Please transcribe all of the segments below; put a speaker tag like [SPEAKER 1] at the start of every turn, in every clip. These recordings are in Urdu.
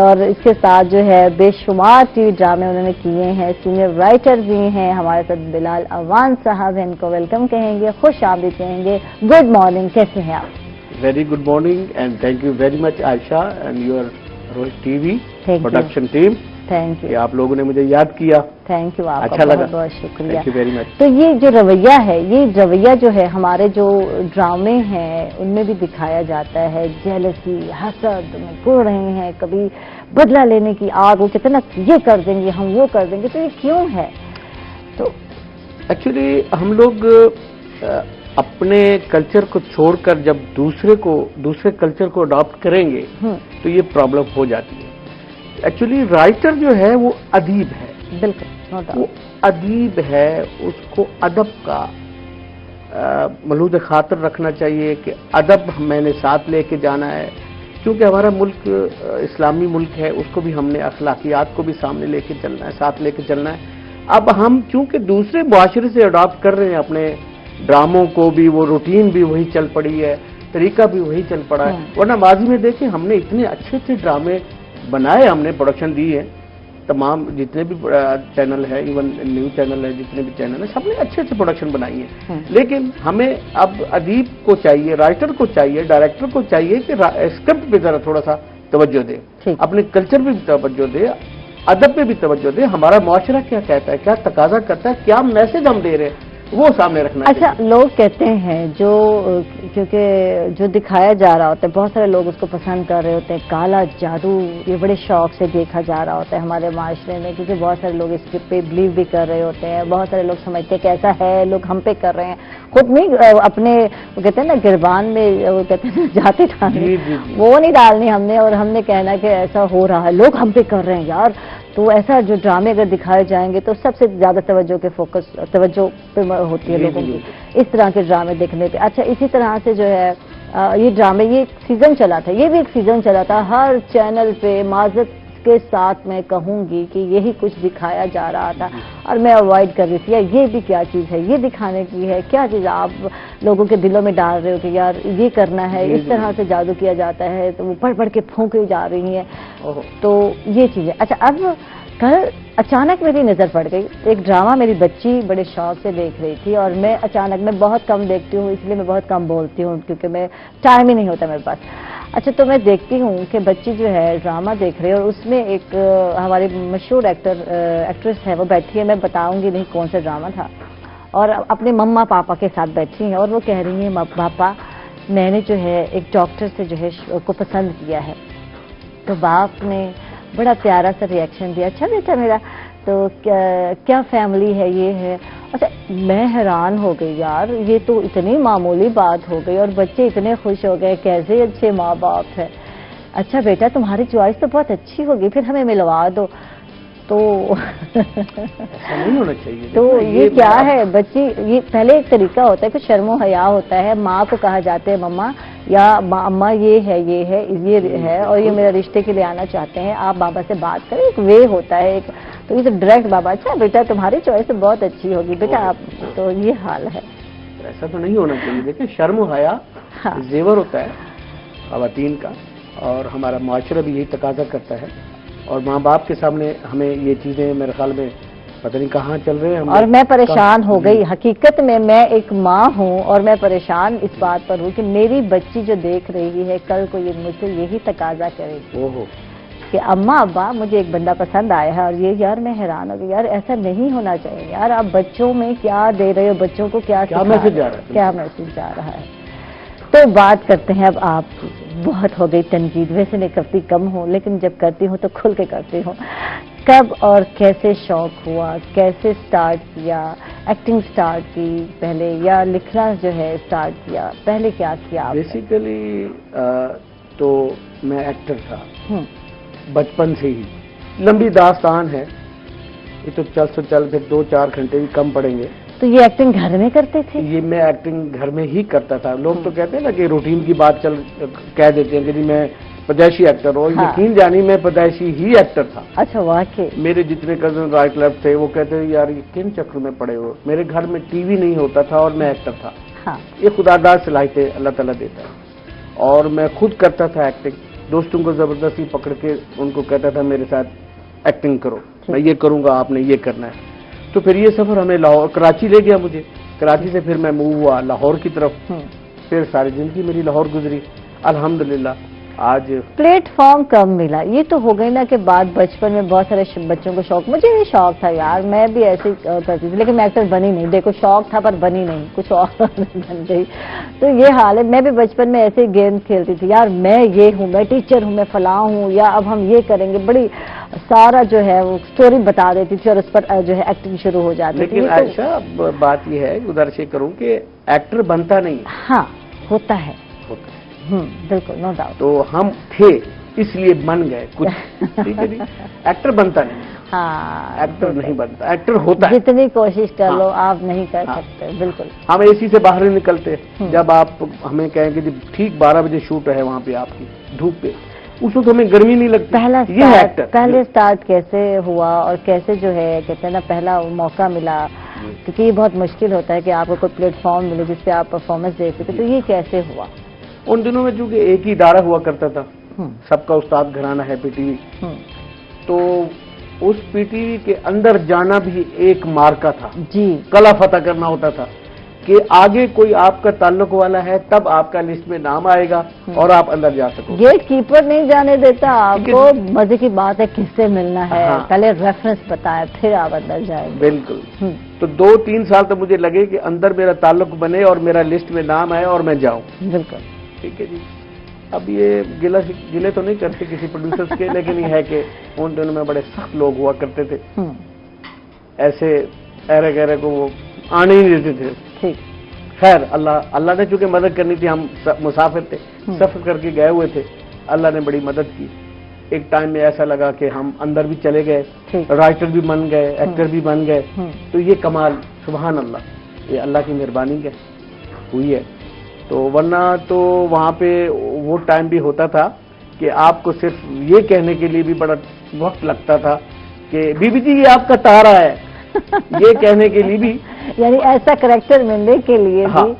[SPEAKER 1] اور اس کے ساتھ جو ہے بے شمار ٹی وی ڈرامے انہوں نے کیے ہیں. سینئر رائٹر بھی ہیں ہمارے ساتھ بلال اوان صاحب ہیں. ان کو ویلکم کہیں گے, خوش آمدید کہیں گے. گڈ مارننگ, کیسے ہیں آپ؟
[SPEAKER 2] Very good morning and thank you very much Aisha and your Rohit TV
[SPEAKER 1] Thank
[SPEAKER 2] production team.
[SPEAKER 1] Thank
[SPEAKER 2] کہ
[SPEAKER 1] یو.
[SPEAKER 2] آپ لوگوں نے مجھے یاد کیا.
[SPEAKER 1] تھینک یو, آپ کا
[SPEAKER 2] اچھا لگا.
[SPEAKER 1] بہت بہت شکریہ.
[SPEAKER 2] Thank you very much.
[SPEAKER 1] تو یہ جو رویہ ہے, یہ رویہ جو ہے ہمارے جو ڈرامے ہیں ان میں بھی دکھایا جاتا ہے. جیلسی, حسد میں گڑ رہے ہیں, کبھی بدلہ لینے کی آگ, وہ کتنا یہ کر دیں گے, ہم وہ کر دیں گے. تو یہ کیوں ہے؟ تو
[SPEAKER 2] ایکچولی ہم لوگ اپنے کلچر کو چھوڑ کر جب دوسرے کلچر کو اڈاپٹ کریں گے تو یہ پرابلم ہو جاتی ہے. ایکچولی رائٹر جو ہے وہ ادیب ہے.
[SPEAKER 1] بالکل,
[SPEAKER 2] وہ ادیب ہے, اس کو ادب کا ملحوظ خاطر رکھنا چاہیے کہ ادب میں نے ساتھ لے کے جانا ہے. کیونکہ ہمارا ملک اسلامی ملک ہے, اس کو بھی ہم نے اخلاقیات کو بھی سامنے لے کے چلنا ہے, ساتھ لے کے چلنا ہے. اب ہم چونکہ دوسرے معاشرے سے اڈاپٹ کر رہے ہیں اپنے ڈراموں کو بھی, وہ روٹین بھی وہی چل پڑی ہے, طریقہ بھی وہی چل پڑا ہے. ورنہ ماضی میں دیکھیں ہم نے اتنے اچھے اچھے ڈرامے بنائے, ہم نے پروڈکشن دی ہے. تمام جتنے بھی چینل ہے, ایون نیو چینل ہے, جتنے بھی چینل ہے, سب نے اچھے اچھے پروڈکشن بنائی ہے. لیکن ہمیں اب ادیب کو چاہیے, رائٹر کو چاہیے, ڈائریکٹر کو چاہیے کہ اسکرپٹ پہ ذرا تھوڑا سا توجہ دے, اپنے کلچر پہ بھی توجہ دے, ادب پہ بھی توجہ دے. ہمارا معاشرہ کیا کہتا ہے, کیا تقاضا کرتا ہے, کیا میسج ہم دے رہے ہیں, وہ سامنے رکھنا.
[SPEAKER 1] اچھا, لوگ کہتے ہیں کیونکہ جو دکھایا جا رہا ہوتا ہے, بہت سارے لوگ اس کو پسند کر رہے ہوتے ہیں. کالا جادو یہ بڑے شوق سے دیکھا جا رہا ہوتا ہے ہمارے معاشرے میں, کیونکہ بہت سارے لوگ اس پہ بلیو بھی کر رہے ہوتے ہیں. بہت سارے لوگ سمجھتے ہیں کہ ایسا ہے, لوگ ہم پہ کر رہے ہیں. خود نہیں اپنے وہ کہتے ہیں نا گربان میں, وہ کہتے ہیں جاتے ڈالنی, وہ نہیں ڈالنی ہم نے, اور ہم نے کہنا کہ ایسا ہو رہا ہے, لوگ ہم پہ کر رہے ہیں یار. تو ایسا جو ڈرامے اگر دکھائے جائیں گے تو سب سے زیادہ توجہ پہ ہوتی ہے لوگوں کی اس طرح کے ڈرامے دیکھنے پہ. اچھا, اسی طرح سے جو ہے یہ ڈرامے, یہ ایک سیزن چلا تھا, یہ بھی ایک سیزن چلا تھا ہر چینل پہ. معذرت کے ساتھ میں کہوں گی کہ یہی کچھ دکھایا جا رہا تھا اور میں اوائڈ کر رہی تھی. یہ بھی کیا چیز ہے, یہ دکھانے کی ہے, کیا چیز آپ لوگوں کے دلوں میں ڈال رہے ہو کہ یار یہ کرنا ہے, اس طرح سے جادو کیا جاتا ہے, تو وہ پڑھ کے پھونکی جا رہی ہیں. تو یہ چیزیں. اچھا, اب کل اچانک میری نظر پڑ گئی ایک ڈرامہ, میری بچی بڑے شوق سے دیکھ رہی تھی, اور میں اچانک, میں بہت کم دیکھتی ہوں اس لیے میں بہت کم بولتی ہوں کیونکہ میں ٹائم ہی نہیں ہوتا میرے پاس. اچھا, تو میں دیکھتی ہوں کہ بچی جو ہے ڈرامہ دیکھ رہی ہے, اور اس میں ایک ہماری مشہور ایکٹریس ہے, وہ بیٹھی ہے, میں بتاؤں گی نہیں کون سا ڈرامہ تھا, اور اپنے مما پاپا کے ساتھ بیٹھی ہیں, اور وہ کہہ رہی ہیں پاپا میں نے جو ہے ایک ڈاکٹر سے جو ہے کو پسند کیا ہے. تو باپ نے بڑا پیارا سا ریئیکشن دیا, اچھا بیٹا میرا, تو کیا فیملی ہے, یہ ہے. اچھا, میں حیران ہو گئی یار, یہ تو اتنی معمولی بات ہو گئی اور بچے اتنے خوش ہو گئے, کیسے اچھے ماں باپ ہے. اچھا بیٹا, تمہاری چوائس تو بہت اچھی ہوگی, پھر ہمیں ملوا دو. تو
[SPEAKER 2] ایسا نہیں ہونا چاہیے.
[SPEAKER 1] تو یہ کیا ہے بچی, یہ پہلے ایک طریقہ ہوتا ہے کہ شرم و حیا ہوتا ہے, ماں کو کہا جاتا ہے مما یا اماں یہ ہے اور یہ میرا رشتے کے لیے آنا چاہتے ہیں, آپ بابا سے بات کریں, ایک وے ہوتا ہے ایک. تو یہ تو ڈائریکٹ بابا, اچھا بیٹا تمہاری چوائس تو بہت اچھی ہوگی بیٹا آپ. تو یہ حال ہے.
[SPEAKER 2] ایسا تو نہیں ہونا چاہیے. دیکھیں, شرم و حیا زیور ہوتا ہے خواتین کا, اور ہمارا معاشرہ بھی یہی تقاضا کرتا ہے, اور ماں باپ کے سامنے ہمیں یہ چیزیں میرے خیال میں پتہ نہیں کہاں چل رہے ہیں.
[SPEAKER 1] اور میں پریشان ہو گئی, حقیقت میں ایک ماں ہوں اور میں پریشان اس بات پر ہوں کہ میری بچی جو دیکھ رہی ہے کل کو یہ مجھ سے یہی تقاضا کرے گی کہ اماں ابا مجھے ایک بندہ پسند آیا ہے, اور یہ یار میں حیران ہو گئی, یار ایسا نہیں ہونا چاہیے یار. آپ بچوں میں کیا دے رہے ہو, بچوں کو کیا میسج جا رہا ہے. تو بات کرتے ہیں اب آپ کی. بہت ہو گئی تنقید, ویسے میں کرتی کم ہوں لیکن جب کرتی ہوں تو کھل کے کرتی ہوں. کب اور کیسے شوق ہوا, کیسے سٹارٹ کیا, ایکٹنگ سٹارٹ کی پہلے یا لکھنا جو ہے سٹارٹ کیا, پہلے کیا کیا؟
[SPEAKER 2] بیسیکلی تو میں ایکٹر تھا بچپن سے ہی. لمبی داستان ہے یہ تو, چل پھر 2-4 گھنٹے بھی کم پڑیں گے.
[SPEAKER 1] تو یہ ایکٹنگ گھر میں کرتے تھے؟
[SPEAKER 2] یہ میں ایکٹنگ گھر میں ہی کرتا تھا. لوگ تو کہتے ہیں نا کہ روٹین کی بات کہہ دیتے ہیں کہ جی میں پیدائشی ایکٹر ہوں. یقین جانی میں پیدائشی ہی ایکٹر تھا.
[SPEAKER 1] اچھا, واقعی.
[SPEAKER 2] میرے جتنے کزن رائٹ لیفٹ تھے وہ کہتے ہیں یار یہ کن چکر میں پڑے ہو. میرے گھر میں ٹی وی نہیں ہوتا تھا اور میں ایکٹر تھا. یہ خدا داد صلاحیتیں اللہ تعالیٰ دیتا ہے, اور میں خود کرتا تھا ایکٹنگ. دوستوں کو زبردستی پکڑ کے ان کو کہتا تھا میرے ساتھ ایکٹنگ کرو، میں یہ کروں گا، آپ نے یہ کرنا ہے. تو پھر یہ سفر ہمیں لاہور کراچی لے گیا مجھے. کراچی سے پھر میں موو ہوا لاہور کی طرف. پھر ساری زندگی میری لاہور گزری الحمدللہ. آج
[SPEAKER 1] پلیٹ فارم کم ملا، یہ تو ہو گئی نا کہ بعد بچپن میں بہت سارے بچوں کو شوق، مجھے بھی شوق تھا یار، میں بھی ایسے کرتی تھی لیکن میں ایکٹر بنی نہیں. دیکھو شوق تھا پر بنی نہیں، کچھ اور بن گئی. تو یہ حال ہے. میں بھی بچپن میں ایسے گیم کھیلتی تھی یار، میں یہ ہوں، میں ٹیچر ہوں، میں فلاں ہوں، یا اب ہم یہ کریں گے. بڑی سارا جو ہے وہ سٹوری بتا دیتی تھی اور اس پر جو ہے ایکٹنگ شروع ہو جاتی تھی.
[SPEAKER 2] لیکن عائشہ بات یہ ہے، گزارش کروں کہ ایکٹر بنتا نہیں.
[SPEAKER 1] ہاں ہوتا ہے، بالکل نو ڈاؤٹ.
[SPEAKER 2] تو ہم تھے اس لیے بن گئے کچھ. ٹھیک ہے جی، ایکٹر بنتا نہیں.
[SPEAKER 1] ہاں
[SPEAKER 2] ایکٹر نہیں بنتا، ایکٹر ہوتا ہے.
[SPEAKER 1] جتنی کوشش کر لو آپ نہیں کر سکتے. بالکل.
[SPEAKER 2] ہم اے سی سے باہر نہیں نکلتے. جب آپ ہمیں کہیں کہ ٹھیک 12 بجے شوٹ ہے وہاں پہ آپ کی دھوپ پہ، اس وقت ہمیں گرمی نہیں لگتی.
[SPEAKER 1] پہلے سٹارٹ کیسے ہوا اور کیسے جو ہے کہتے ہیں نا پہلا موقع ملا، کیونکہ یہ بہت مشکل ہوتا ہے کہ آپ کو کوئی پلیٹ فارم ملے جس پہ آپ پرفارمنس دے سکتے. تو یہ کیسے ہوا؟
[SPEAKER 2] ان دنوں میں چونکہ ایک ہی ادارہ ہوا کرتا تھا، سب کا استاد گھرانہ ہے پی ٹی وی. تو اس پی ٹی وی کے اندر جانا بھی ایک مارکا تھا. جی، قلعہ فتح کرنا ہوتا تھا کہ آگے کوئی آپ کا تعلق والا ہے تب آپ کا لسٹ میں نام آئے گا اور آپ اندر جا سکو. گیٹ
[SPEAKER 1] کیپر نہیں جانے دیتا آپ کو. مزے کی بات ہے کس سے ملنا ہے، پہلے ریفرنس بتائے پھر آپ اندر جائیں. بالکل.
[SPEAKER 2] تو 2-3 سال تو مجھے لگے کہ اندر میرا تعلق بنے اور میرا لسٹ میں نام آئے اور میں جاؤں. بالکل. ٹھیک ہے جی. اب یہ گلے تو نہیں کرتے کسی پروڈیوسرز کے، لیکن یہ ہے کہ ان دنوں میں بڑے سخت لوگ ہوا کرتے تھے، ایسے ایرے گہرے کو وہ آنے ہی نہیں دیتے تھے. خیر اللہ نے چونکہ مدد کرنی تھی، ہم مسافر تھے، سفر کر کے گئے ہوئے تھے، اللہ نے بڑی مدد کی. ایک ٹائم میں ایسا لگا کہ ہم اندر بھی چلے گئے، رائٹر بھی بن گئے، ایکٹر بھی بن گئے. تو یہ کمال سبحان اللہ، یہ اللہ کی مہربانی ہوئی ہے. تو ورنہ تو وہاں پہ وہ ٹائم بھی ہوتا تھا کہ آپ کو صرف یہ کہنے کے لیے بھی بڑا وقت لگتا تھا کہ بی بی جی یہ آپ کا تارا ہے، یہ کہنے کے لیے بھی. یعنی
[SPEAKER 1] ایسا کریکٹر ملنے کے لیے بھی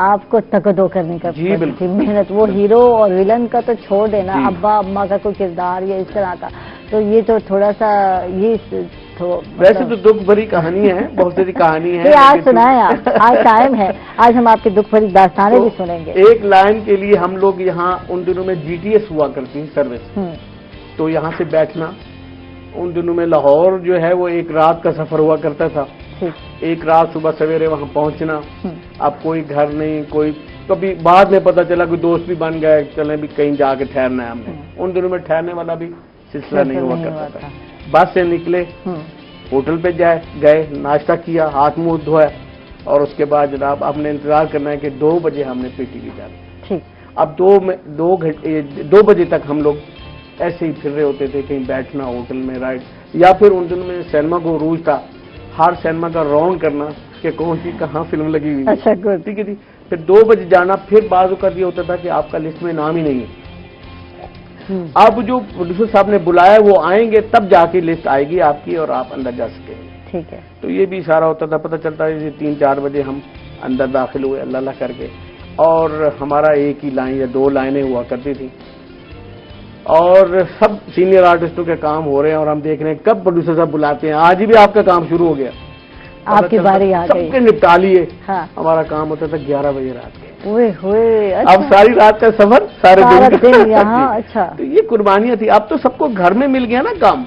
[SPEAKER 1] آپ کو تگدو کرنے کا تھی محنت. وہ ہیرو اور ولن کا تو چھوڑ دینا، ابا اما کا کوئی کردار یا اس طرح کا، تو یہ تو تھوڑا سا یہ
[SPEAKER 2] ویسے تو دکھ بھری کہانی ہے، بہت ساری کہانی ہے.
[SPEAKER 1] آج سنائیں آپ، آج ٹائم ہے، آج ہم آپ کی دکھ بھری داستانیں بھی سنیں گے.
[SPEAKER 2] ایک لائن کے لیے ہم لوگ یہاں ان دنوں میں جی ٹی ایس ہوا کرتی سروس، تو یہاں سے بیٹھنا. ان دنوں میں لاہور جو ہے وہ ایک رات کا سفر ہوا کرتا تھا. ایک رات صبح سویرے وہاں پہنچنا. اب کوئی گھر نہیں، کوئی کبھی بعد میں پتا چلا کوئی دوست بھی بن گئے، چلیں بھی کہیں جا کے ٹھہرنا ہے ہم نے. ان دنوں میں ٹھہرنے والا بھی سلسلہ نہیں ہوا کرتا تھا. بس سے نکلے، ہوٹل پہ گئے، ناشتہ کیا، ہاتھ منہ دھویا، اور اس کے بعد جناب آپ نے انتظار کرنا ہے کہ 2 بجے ہم نے پی ٹی وی جانا. اب 2 بجے تک ہم لوگ ایسے ہی پھر رہے ہوتے تھے، کہیں بیٹھنا ہوٹل میں رائٹ، یا پھر ان دنوں میں سینما کو عروج تھا، ہر سینما کا راؤنڈ کرنا کہ کون سی کہاں فلم لگی ہوئی. اچھا ٹھیک ہے جی. پھر 2 بجے جانا. پھر بعض اوقات یہ ہوتا تھا کہ آپ کا لسٹ میں نام ہی نہیں ہے. اب جو پروڈیوسر صاحب نے بلایا وہ آئیں گے تب جا کے لسٹ آئے گی آپ کی اور آپ اندر جا سکیں گے. ٹھیک ہے. تو یہ بھی سارا ہوتا تھا. پتہ چلتا ہے 3-4 بجے ہم اندر داخل ہوئے اللہ اللہ کر کے، اور ہمارا ایک ہی لائن یا 2 لائنیں ہوا کرتی تھی، اور سب سینئر آرٹسٹوں کے کام ہو رہے ہیں اور ہم دیکھ رہے ہیں کب پروڈیوسر صاحب بلاتے ہیں. آج بھی آپ کا کام شروع ہو گیا، آپ کی باری آ گئی، سب کے نپٹا لیے. ہمارا کام ہوتا تھا 11 بجے رات کے. اب ساری رات کا سفر سارے دن یہاں. اچھا. تو یہ قربانیاں تھی. اب تو سب کو گھر میں مل گیا نا کام،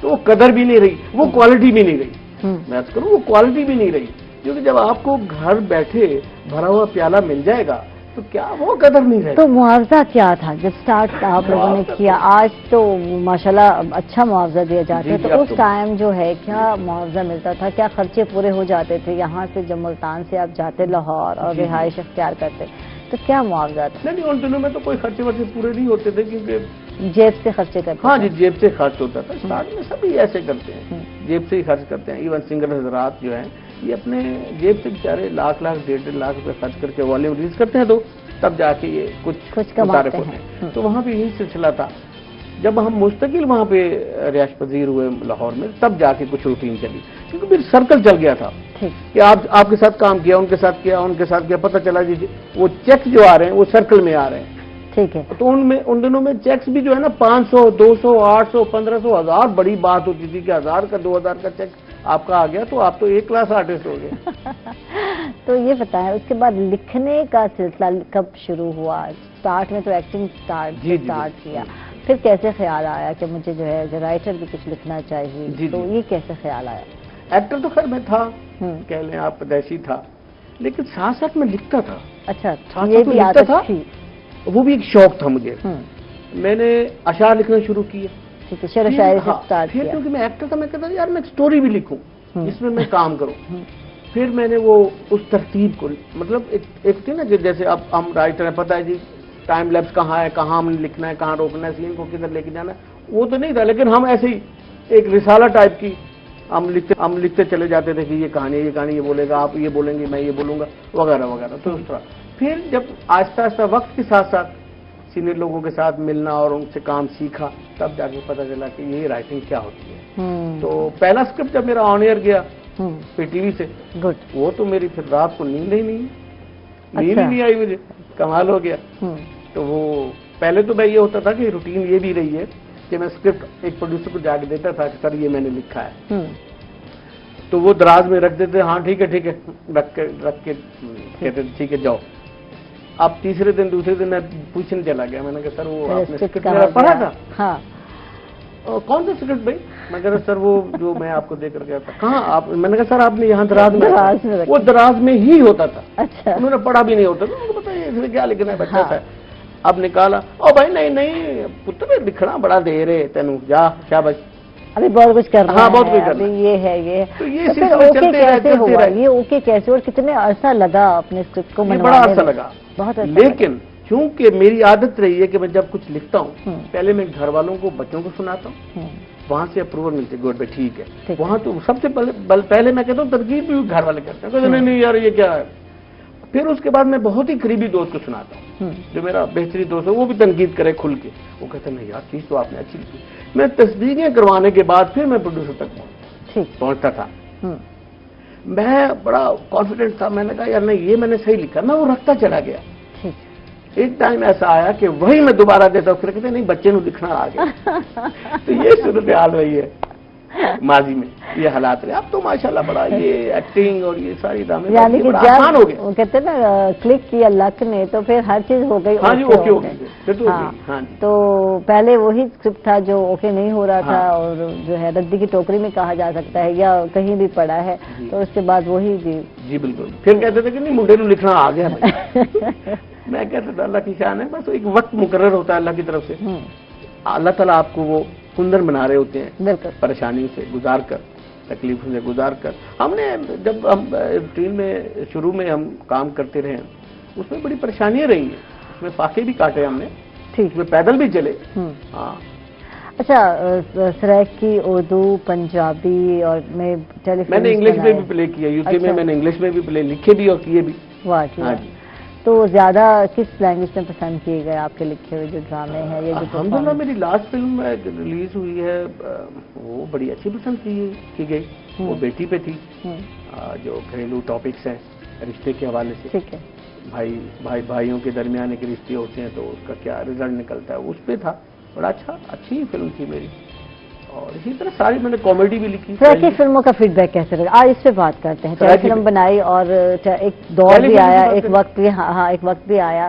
[SPEAKER 2] تو وہ قدر بھی نہیں رہی، وہ کوالٹی بھی نہیں رہی. میں کروں وہ کوالٹی بھی نہیں رہی، کیونکہ جب آپ کو گھر بیٹھے بھرا ہوا پیالہ مل جائے گا تو کیا وہ قدر نہیں رہے. تو معاوضہ کیا تھا جب سٹارٹ آپ لوگوں نے کیا؟ آج تو ماشاءاللہ اچھا معاوضہ دیا جاتا ہے، تو اس ٹائم جو ہے کیا معاوضہ ملتا تھا؟ کیا خرچے پورے ہو جاتے تھے؟ یہاں سے جب ملتان سے آپ جاتے لاہور اور رہائش اختیار کرتے تو کیا معاوضہ تھا؟ نہیں، ان دنوں میں تو کوئی خرچے ورچے پورے نہیں ہوتے تھے، کیونکہ جیب سے خرچے کرتے. ہاں جی، جیب سے خرچ ہوتا تھا. اسٹارٹ میں سبھی ایسے کرتے ہیں، جیب سے ہی خرچ کرتے ہیں. ایون سنگر حضرات جو ہیں یہ اپنے جیب سے بیچارے لاکھ 1.5 لاکھ روپے خرچ کر کے والیوم ریلیز کرتے ہیں، تو تب جا کے یہ کچھ متعارف ہوتے ہیں. تو وہاں پہ یہی سلسلہ تھا. جب ہم مستقل وہاں پہ رہائش پذیر ہوئے لاہور میں تب جا کے کچھ روٹین چلی، کیونکہ پھر سرکل چل گیا تھا کہ آپ کے ساتھ کام کیا، ان کے ساتھ کیا، ان کے ساتھ کیا. پتہ چلا جی وہ چیک جو آ رہے ہیں وہ سرکل میں آ رہے ہیں.
[SPEAKER 1] ٹھیک ہے.
[SPEAKER 2] تو ان دنوں میں چیکس بھی جو ہے نا 500 200 800 1500 1000 بڑی بات ہوتی تھی کہ 1000 کا 2000 کا چیک آپ کا آ گیا تو آپ تو ایک کلاس آرٹسٹ ہو گئے.
[SPEAKER 1] تو یہ بتائیں اس کے بعد لکھنے کا سلسلہ کب شروع ہوا؟ اسٹارٹ میں تو ایکٹنگ اسٹارٹ کیا، پھر کیسے خیال آیا کہ مجھے جو ہے رائٹر بھی کچھ لکھنا چاہیے؟ تو یہ کیسے خیال آیا؟
[SPEAKER 2] ایکٹر تو خیر میں تھا، کہہ لیں آپ پیدائشی تھا، لیکن ساتھ ساتھ میں لکھتا تھا.
[SPEAKER 1] اچھا، یہ بھی عادت تھی؟
[SPEAKER 2] وہ بھی ایک شوق تھا مجھے. میں نے اشعار لکھنا شروع کیے.
[SPEAKER 1] ٹھیک ہے، شعر و شاعری سے اسٹارٹ کیا.
[SPEAKER 2] کیونکہ میں ایکٹر تھا، میں کہتا یار میں ایک سٹوری بھی لکھوں جس میں میں کام کروں. پھر میں نے وہ اس ترتیب کو مطلب ایک تھی نا جیسے اب ہم رائٹر ہیں، پتہ ہے جی ٹائم لیپس کہاں ہے، کہاں ہم نے لکھنا ہے، کہاں روکنا ہے، سین کو کدھر لے کے جانا ہے، وہ تو نہیں تھا. لیکن ہم ایسے ہی ایک رسالہ ٹائپ کی ہم لکھتے چلے جاتے تھے کہ یہ کہانی یہ بولے گا، آپ یہ بولیں گے، میں یہ بولوں گا، وغیرہ وغیرہ. تو اس طرح پھر جب آہستہ آہستہ وقت کے ساتھ ساتھ سینئر لوگوں کے ساتھ ملنا اور ان سے کام سیکھا، تب جا کے پتہ چلا کہ یہ رائٹنگ کیا ہوتی ہے. تو پہلا اسکرپٹ جب میرا آن ایئر گیا پی ٹی وی سے، وہ تو میری پھر رات کو نیند ہی نہیں آئی مجھے، کمال ہو گیا. تو وہ پہلے تو میں یہ ہوتا تھا کہ روٹین یہ بھی رہی ہے کہ میں اسکرپٹ ایک پروڈیوسر کو جا کے دیتا تھا کہ سر یہ میں نے لکھا ہے. تو وہ دراز میں رکھ دیتے، ہاں ٹھیک ہے رکھ کے کہتے ٹھیک ہے جاؤ. اب تیسرے دن دوسرے دن میں پوچھنے چلا گیا، میں نے کہا سر وہ آپ نے اسکرپٹ میرا پڑھا تھا؟ کون سا اسکرپٹ بھائی؟ میں کہہ رہا سر وہ جو میں آپ کو دے کر گیا تھا. کہاں آپ؟ میں نے کہا سر آپ نے یہاں دراز میں، وہ دراز میں ہی ہوتا تھا. انہوں نے پڑھا بھی نہیں ہوتا تھا. ان کو پتا ہے اس میں کیا لکھنا ہے، بچہ تھا. اب نکالا، او بھائی نہیں پتر لکھنا بڑا دیر ہے تینوں، جا شاباش
[SPEAKER 1] ابھی بہت کچھ کرنا ہے.
[SPEAKER 2] ہاں بہت کچھ کرنا.
[SPEAKER 1] یہ
[SPEAKER 2] تو یہ سلسلہ چلتے رہے.
[SPEAKER 1] یہ اوکے کیسے اور کتنے عرصہ لگا اپنے اسکرپٹ کو منوانے میں؟
[SPEAKER 2] بڑا عرصہ لگا بہت. لیکن چونکہ میری عادت رہی ہے کہ میں جب کچھ لکھتا ہوں پہلے میں گھر والوں کو بچوں کو سناتا ہوں، وہاں سے اپروول ملتی ہے، گڈ بھائی ٹھیک ہے. وہاں تو سب سے پہلے میں کہتا ہوں تنقید بھی گھر والے کرتے ہیں، کہتے نہیں یار یہ کیا ہے. پھر اس کے بعد میں بہت ہی قریبی دوست کو سناتا ہوں جو میرا بہترین دوست ہے، وہ بھی تنقید کرے کھل کے. وہ کہتے ہیں نہیں یار چیز تو آپ نے اچھی لکھی. میں تصدیقیں کروانے کے بعد پھر میں پروڈیوسر تک پہنچتا تھا. میں بڑا کانفیڈنٹ تھا، میں نے کہا یار نہیں یہ میں نے صحیح لکھا. میں وہ رکھتا چلا گیا. ایک ٹائم ایسا آیا کہ وہی میں دوبارہ دیتا ہوں، پھر کہتے نہیں بچے نے لکھنا آ گیا. تو یہ صورتحال رہی ہے ماضی میں، یہ حالات رہے. اب تو ماشاءاللہ بڑا یہ ایکٹنگ اور یہ ساری ڈرامے
[SPEAKER 1] یعنی کہ
[SPEAKER 2] آسان ہو گئے.
[SPEAKER 1] وہ کہتے ہیں نا کلک کیا لک نے تو پھر ہر چیز ہو گئی.
[SPEAKER 2] ہاں جی اوکے ہو گئی.
[SPEAKER 1] تو پہلے وہی اسکرپٹ تھا جو اوکے نہیں ہو رہا تھا اور جو ہے ردی کی ٹوکری میں کہا جا سکتا ہے یا کہیں بھی پڑا ہے، تو اس کے بعد وہی
[SPEAKER 2] جی بالکل. پھر کہتے تھے کہ نہیں منڈے نے لکھنا آ گیا. میں کہتا تھا اللہ کی شان ہے، بس ایک وقت مقرر ہوتا ہے اللہ کی طرف سے. اللہ تعالیٰ آپ کو وہ کندر بنا رہے ہوتے ہیں پریشانیوں سے گزار کر، تکلیفوں سے گزار کر. ہم نے جب ہم روٹین میں شروع میں ہم کام کرتے رہے اس میں بڑی پریشانیاں رہی ہیں، اس میں فاقے بھی کاٹے ہم نے، اس میں پیدل بھی چلے. ہاں
[SPEAKER 1] اچھا سرائکی اردو پنجابی اور میں
[SPEAKER 2] نے انگلش میں بھی پلے کیا. یو کے میں نے انگلش میں بھی پلے لکھے بھی اور کیے بھی.
[SPEAKER 1] ہاں جی. تو زیادہ کس لینگویج میں پسند کیے گئے آپ کے لکھے ہوئے جو ڈرامے ہیں؟
[SPEAKER 2] الحمدللہ میری لاسٹ فلم ریلیز ہوئی ہے وہ بڑی اچھی پسند کی گئی. وہ بیٹی پہ تھی، جو گھریلو ٹاپکس ہیں رشتے کے حوالے سے. ٹھیک ہے. بھائیوں کے درمیان ایک رشتے ہوتے ہیں تو اس کا کیا رزلٹ نکلتا ہے، اس پہ تھا. بڑا اچھی فلم تھی میری. اور اسی طرح ساری میں نے کامیڈی بھی لکھی. سرائکی
[SPEAKER 1] فلموں کا فیڈ بیک کیسے رہا؟ آج اس پہ بات کرتے ہیں. سرائکی فلم بنائی اور ایک دور بھی آیا، ایک وقت بھی آیا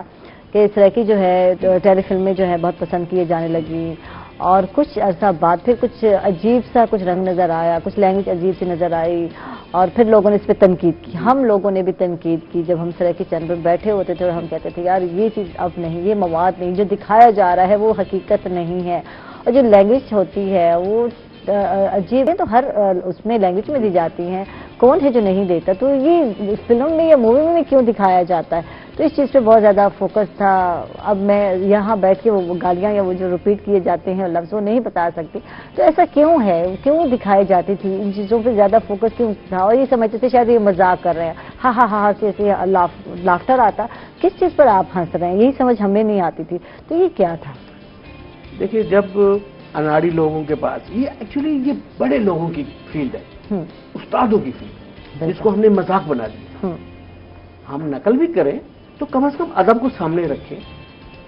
[SPEAKER 1] کہ سرائکی جو ہے ٹیلی فلمیں جو ہے بہت پسند کیے جانے لگی، اور کچھ عرصہ بعد پھر کچھ عجیب سا کچھ رنگ نظر آیا، کچھ لینگویج عجیب سی نظر آئی، اور پھر لوگوں نے اس پہ تنقید کی. ہم لوگوں نے بھی تنقید کی جب ہم سرائکی چینل پر بیٹھے ہوتے تھے اور ہم کہتے تھے یار یہ چیز اب نہیں، یہ مواد نہیں، جو دکھایا جا رہا ہے وہ حقیقت نہیں ہے. اور جو لینگویج ہوتی ہے وہ عجیب ہے، تو ہر اس میں لینگویج میں دی جاتی ہیں، کون ہے جو نہیں دیتا؟ تو یہ فلم میں یا مووی میں کیوں دکھایا جاتا ہے؟ تو اس چیز پہ بہت زیادہ فوکس تھا. اب میں یہاں بیٹھ کے وہ گالیاں یا وہ جو ریپیٹ کیے جاتے ہیں لفظ وہ نہیں بتا سکتی. تو ایسا کیوں ہے؟ کیوں دکھائی جاتی تھی ان چیزوں پہ زیادہ فوکس کیوں تھا؟ اور یہ سمجھتے تھے شاید یہ مذاق کر رہے ہیں، ہاں ہاں ہاں سے لافٹر آتا. کس چیز پر آپ ہنس رہے ہیں یہی سمجھ ہمیں نہیں آتی تھی. تو یہ کیا تھا؟
[SPEAKER 2] دیکھیے جب اناڑی لوگوں کے پاس یہ ایکچولی یہ بڑے لوگوں کی فیلڈ ہے، استادوں کی فیلڈ، جس کو ہم نے مذاق بنا دیا. ہم نقل بھی کریں تو کم از کم ادب کو سامنے رکھیں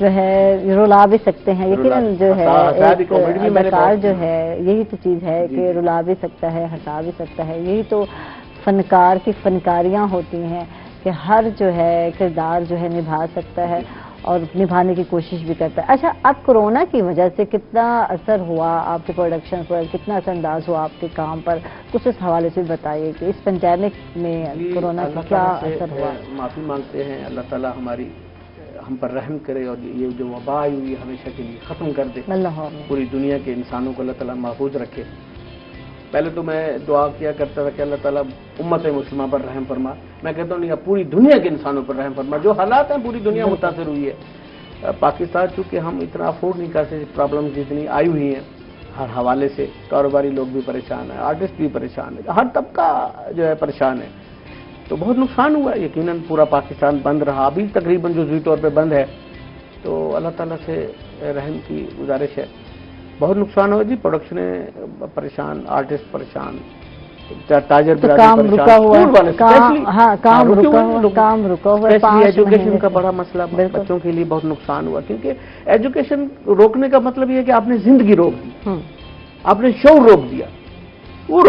[SPEAKER 1] جو ہے رلا بھی سکتے ہیں، یقیناً جو ہے ایک اداکار جو ہے یہی تو چیز ہے کہ رلا بھی سکتا ہے، ہنسا بھی سکتا ہے، یہی تو فنکار کی فنکاریاں ہوتی ہیں کہ ہر جو ہے کردار جو ہے نبھا سکتا ہے اور نبھانے کی کوشش بھی کرتا ہے۔ اچھا، اب کورونا کی وجہ سے کتنا اثر ہوا آپ کے پروڈکشن پر، کتنا اثر انداز ہوا آپ کے کام پر، کچھ اس حوالے سے بتائیے کہ اس پینڈیمک میں کورونا کا کیا اثر ہوا؟
[SPEAKER 2] معافی مانگتے ہیں، اللہ تعالیٰ ہماری ہم پر رحم کرے اور یہ جو وبا آئی ہوئی ہمیشہ کے لیے ختم کر دے، پوری دنیا کے انسانوں کو اللہ تعالیٰ محفوظ رکھے۔ پہلے تو میں دعا کیا کرتا تھا کہ اللہ تعالیٰ امت مسلمہ پر رحم فرما، میں کہتا ہوں نہیں، اب پوری دنیا کے انسانوں پر رحم فرما، جو حالات ہیں پوری دنیا متاثر ہوئی ہے۔ پاکستان چونکہ ہم اتنا افورڈ نہیں کر سکتے، پرابلمز جتنی آئی ہوئی ہیں ہر حوالے سے، کاروباری لوگ بھی پریشان ہیں، آرٹسٹ بھی پریشان ہیں، ہر طبقہ جو ہے پریشان ہے، تو بہت نقصان ہوا یقیناً، پورا پاکستان بند رہا، ابھی تقریباً جزوی طور پہ بند ہے، تو اللہ تعالیٰ سے رحم کی گزارش ہے۔ بہت نقصان ہوا جی، پروڈکشنیں پریشان، آرٹسٹ پریشان، تاجر
[SPEAKER 1] کام رکا ہوا ہے،
[SPEAKER 2] ایجوکیشن کا بڑا مسئلہ بچوں کے لیے بہت نقصان ہوا، کیونکہ ایجوکیشن روکنے کا مطلب یہ ہے کہ آپ نے زندگی روک دی، آپ نے شعور روک دیا، وہ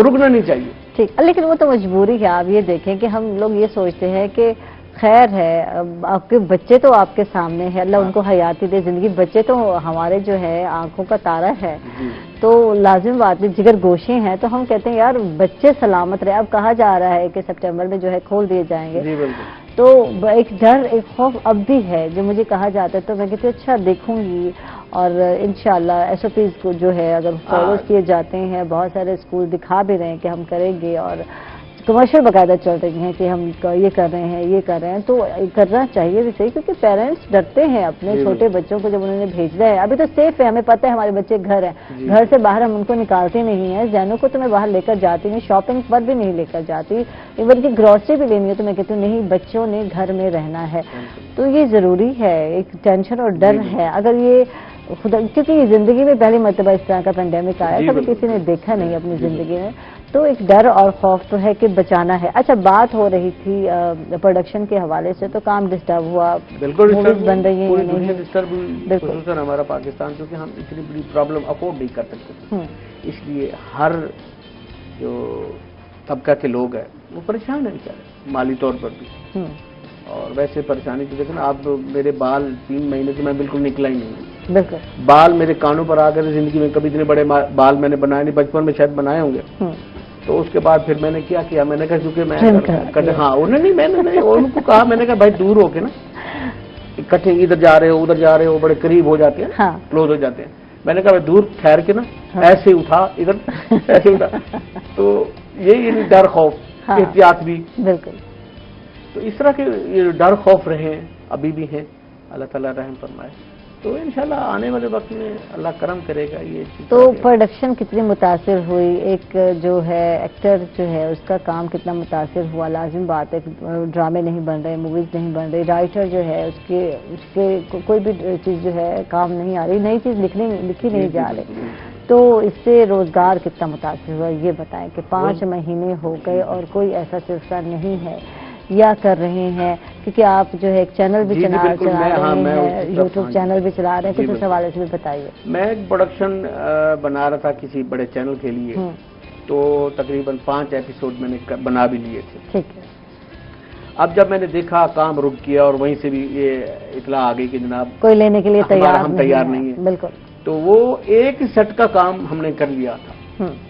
[SPEAKER 2] رکنا نہیں چاہیے۔
[SPEAKER 1] ٹھیک، لیکن وہ تو مجبوری ہے۔ آپ یہ دیکھیں کہ ہم لوگ یہ سوچتے ہیں کہ خیر ہے، آپ کے بچے تو آپ کے سامنے ہے، اللہ ان کو حیاتی دے زندگی، بچے تو ہمارے جو ہے آنکھوں کا تارا ہے، تو لازم بات ہے، جگر گوشے ہیں، تو ہم کہتے ہیں یار بچے سلامت رہے۔ اب کہا جا رہا ہے کہ سپٹمبر میں جو ہے کھول دیے جائیں گے، تو ایک ڈر، ایک خوف اب بھی ہے، جو مجھے کہا جاتا ہے تو میں کہتی ہوں اچھا دیکھوں گی، اور انشاءاللہ ایس او پیز کو جو ہے اگر فالوز کیے جاتے ہیں، بہت سارے اسکول دکھا بھی رہے ہیں کہ ہم کریں گے، اور کمرشل باقاعدہ چل رہی ہیں کہ ہم یہ کر رہے ہیں، تو کرنا چاہیے بھی صحیح، کیونکہ پیرنٹس ڈرتے ہیں اپنے چھوٹے بچوں کو جب انہوں نے بھیجنا ہے۔ ابھی تو سیف ہے، ہمیں پتہ ہے ہمارے بچے گھر ہیں، گھر سے باہر ہم ان کو نکالتے نہیں ہیں، زینوں کو تو میں باہر لے کر جاتی نہیں، شاپنگ پر بھی نہیں لے کر جاتی، ایون کہ گروسری بھی لینی ہے تو میں کہتی ہوں نہیں، بچوں نے گھر میں رہنا ہے، تو یہ ضروری ہے، ایک ٹینشن اور ڈر ہے۔ اگر یہ خدا، کیونکہ یہ زندگی میں پہلی مرتبہ اس طرح کا پینڈیمک آیا، کبھی کسی نے دیکھا نہیں اپنی زندگی میں، تو ایک ڈر اور خوف تو ہے کہ بچانا ہے۔ اچھا، بات ہو رہی تھی پروڈکشن کے حوالے سے، تو کام ڈسٹرب ہوا،
[SPEAKER 2] بالکل
[SPEAKER 1] موویز بن رہی ہیں،
[SPEAKER 2] پوری دنیا ڈسٹرب ہوئی، خصوصاً ہمارا پاکستان، کیونکہ ہم اتنی بڑی پرابلم افورڈ نہیں کر سکتے، اس لیے ہر جو طبقہ کے لوگ ہیں وہ پریشان ہیں بیچارے، مالی طور پر بھی، اور ویسے پریشانی تو دیکھیں نا، اب میرے بال 3 مہینے سے میں بالکل نکلا ہی نہیں، بالکل بال میرے کانوں پر آ کر، زندگی میں کبھی اتنے بڑے بال میں نے بنائے نہیں، بچپن میں شاید بنائے ہوں گے، تو اس کے بعد پھر میں نے کیا میں نے کہا چونکہ میں میں نے ان کو کہا، میں نے کہا بھائی دور ہو کے نا، اکٹھے ادھر جا رہے ہو بڑے قریب ہو جاتے ہیں، کلوز ہو جاتے ہیں، میں نے کہا بھائی دور ٹھہر کے نا، ایسے اٹھا ادھر، ایسے اٹھا، تو یہی ڈر خوف، احتیاط بھی، بالکل، تو اس طرح کے یہ ڈر خوف رہے ابھی بھی ہیں، اللہ تعالیٰ رحم فرمائے، تو انشاءاللہ آنے والے وقت میں اللہ کرم کرے گا۔ یہ
[SPEAKER 1] تو پروڈکشن کتنی متاثر ہوئی، ایک جو ہے ایکٹر جو ہے اس کا کام کتنا متاثر ہوا؟ لازم بات ہے، ڈرامے نہیں بن رہے، موویز نہیں بن رہی، رائٹر جو ہے اس کے کوئی بھی چیز جو ہے کام نہیں آ رہی، نئی چیز لکھی نہیں جا رہی، تو اس سے روزگار کتنا متاثر ہوا یہ بتائیں کہ 5 مہینے ہو گئے اور کوئی ایسا سلسلہ نہیں ہے یا کر رہے ہیں، کیونکہ آپ جو ہے ایک چینل بھی چلا رہے ہیں، یوٹیوب چینل بھی چلا رہے ہیں، کچھ اس حوالے سے بھی بتائیے۔
[SPEAKER 2] میں ایک پروڈکشن بنا رہا تھا کسی بڑے چینل کے لیے، تو تقریباً 5 ایپیسوڈ میں نے بنا بھی لیے تھے، ٹھیک ہے، اب جب میں نے دیکھا کام رک گیا اور وہیں سے بھی یہ اطلاع آ گئی کہ جناب
[SPEAKER 1] کوئی لینے کے لیے
[SPEAKER 2] ہم تیار نہیں ہیں، بالکل، تو وہ ایک سیٹ کا کام ہم نے کر لیا تھا،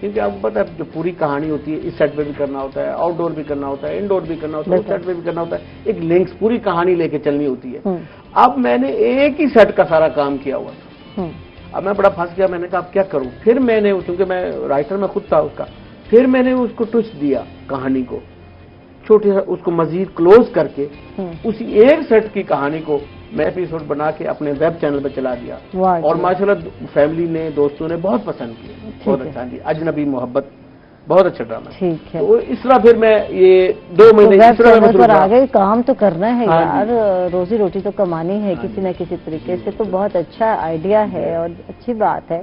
[SPEAKER 2] کیونکہ آپ کو پتا ہے جو پوری کہانی ہوتی ہے، اس سیٹ پہ بھی کرنا ہوتا ہے، آؤٹ ڈور بھی کرنا ہوتا ہے، انڈور بھی کرنا ہوتا ہے، اس سیٹ پہ بھی کرنا ہوتا ہے، ایک لنکس پوری کہانی لے کے چلنی ہوتی ہے۔ اب میں نے ایک ہی سیٹ کا سارا کام کیا ہوا تھا، اب میں بڑا پھنس گیا، میں نے کہا اب کیا کروں، پھر میں نے، کیونکہ میں رائٹر میں خود تھا اس کا، پھر میں نے اس کو ٹوچ دیا کہانی کو، چھوٹے اس کو مزید کلوز کر کے اسی ایک سیٹ کی کہانی کو میں ایپیسوڈ بنا کے اپنے ویب چینل پہ چلا دیا، اور ماشاءاللہ فیملی نے، دوستوں نے بہت پسند کیا، بہت اچھا جی، اجنبی محبت، بہت اچھا ڈرامہ، ٹھیک ہے، تو اس طرح پھر میں یہ 2 مہینے
[SPEAKER 1] پر آ گئے، کام تو کرنا ہے یار، روزی روٹی تو کمانی ہے کسی نہ کسی طریقے سے، تو بہت اچھا آئیڈیا ہے اور اچھی بات ہے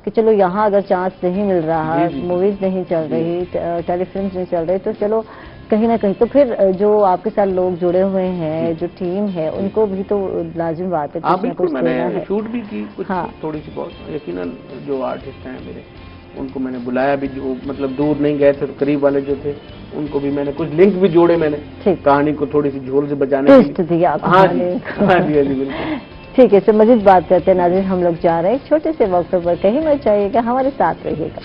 [SPEAKER 1] کہ چلو یہاں اگر چانس نہیں مل رہا، موویز نہیں چل رہی، ٹیلی فلمز نہیں چل رہی، تو چلو کہیں نہ کہیں تو پھر جو آپ کے ساتھ لوگ جڑے ہوئے ہیں، جو ٹیم ہے، ان کو بھی تو لازم بات ہے کچھ نہ کچھ
[SPEAKER 2] میں نے
[SPEAKER 1] دینا ہے.
[SPEAKER 2] شوٹ بھی کی کچھ تھوڑی سی بہت. یقیناً جو آرٹسٹ ہیں میرے ان کو میں نے بلایا بھی، جو مطلب دور نہیں گئے تھے، قریب والے جو تھے ان کو بھی میں نے کچھ لنک بھی جوڑے، میں نے کہانی کو تھوڑی سی جھول سے بچانے کے لیے. ہاں جی بالکل.
[SPEAKER 1] ٹھیک ہے، اس سے مزید بات کرتے ہیں. ناظرین ہم لوگ جا رہے ہیں ایک چھوٹے سے وقفے پر، کہیں مت جائیے گا، ہمارے ساتھ رہیے گا.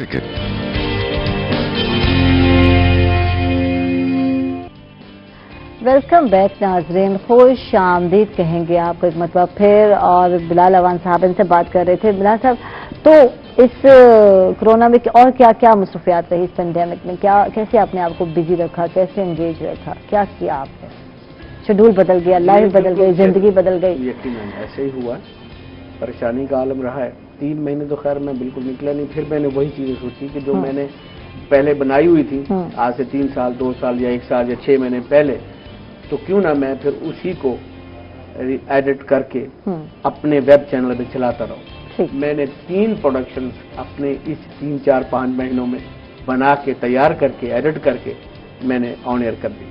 [SPEAKER 1] ویلکم بیک ناظرین، خوش آمدید کہیں گے آپ کو ایک مرتبہ پھر. اور بلال اوان صاحب ان سے بات کر رہے تھے. بلال صاحب، تو اس کرونا میں اور کیا کیا مصروفیات رہی اس پینڈیمک میں؟ کیسے آپ نے آپ کو بزی رکھا، کیسے انگیج رکھا، کیا کیا آپ نے؟ شیڈول بدل گیا، لائف بدل گئی، زندگی بدل گئی؟
[SPEAKER 2] یقیناً ایسے ہی ہوا، پریشانی کا عالم رہا ہے. 3 مہینے تو خیر میں بالکل نکلا نہیں. پھر میں نے وہی چیزیں سوچی کہ جو میں نے پہلے بنائی ہوئی تھی آج سے 3 سال 2 سال یا 1 سال یا 6 مہینے پہلے، تو کیوں نہ میں پھر اسی کو ایڈٹ کر کے اپنے ویب چینل پہ چلاتا رہوں. میں نے 3 پروڈکشنز اپنے اس 3 4 5 مہینوں میں بنا کے تیار کر کے ایڈٹ کر کے میں نے آن ایئر کر دی.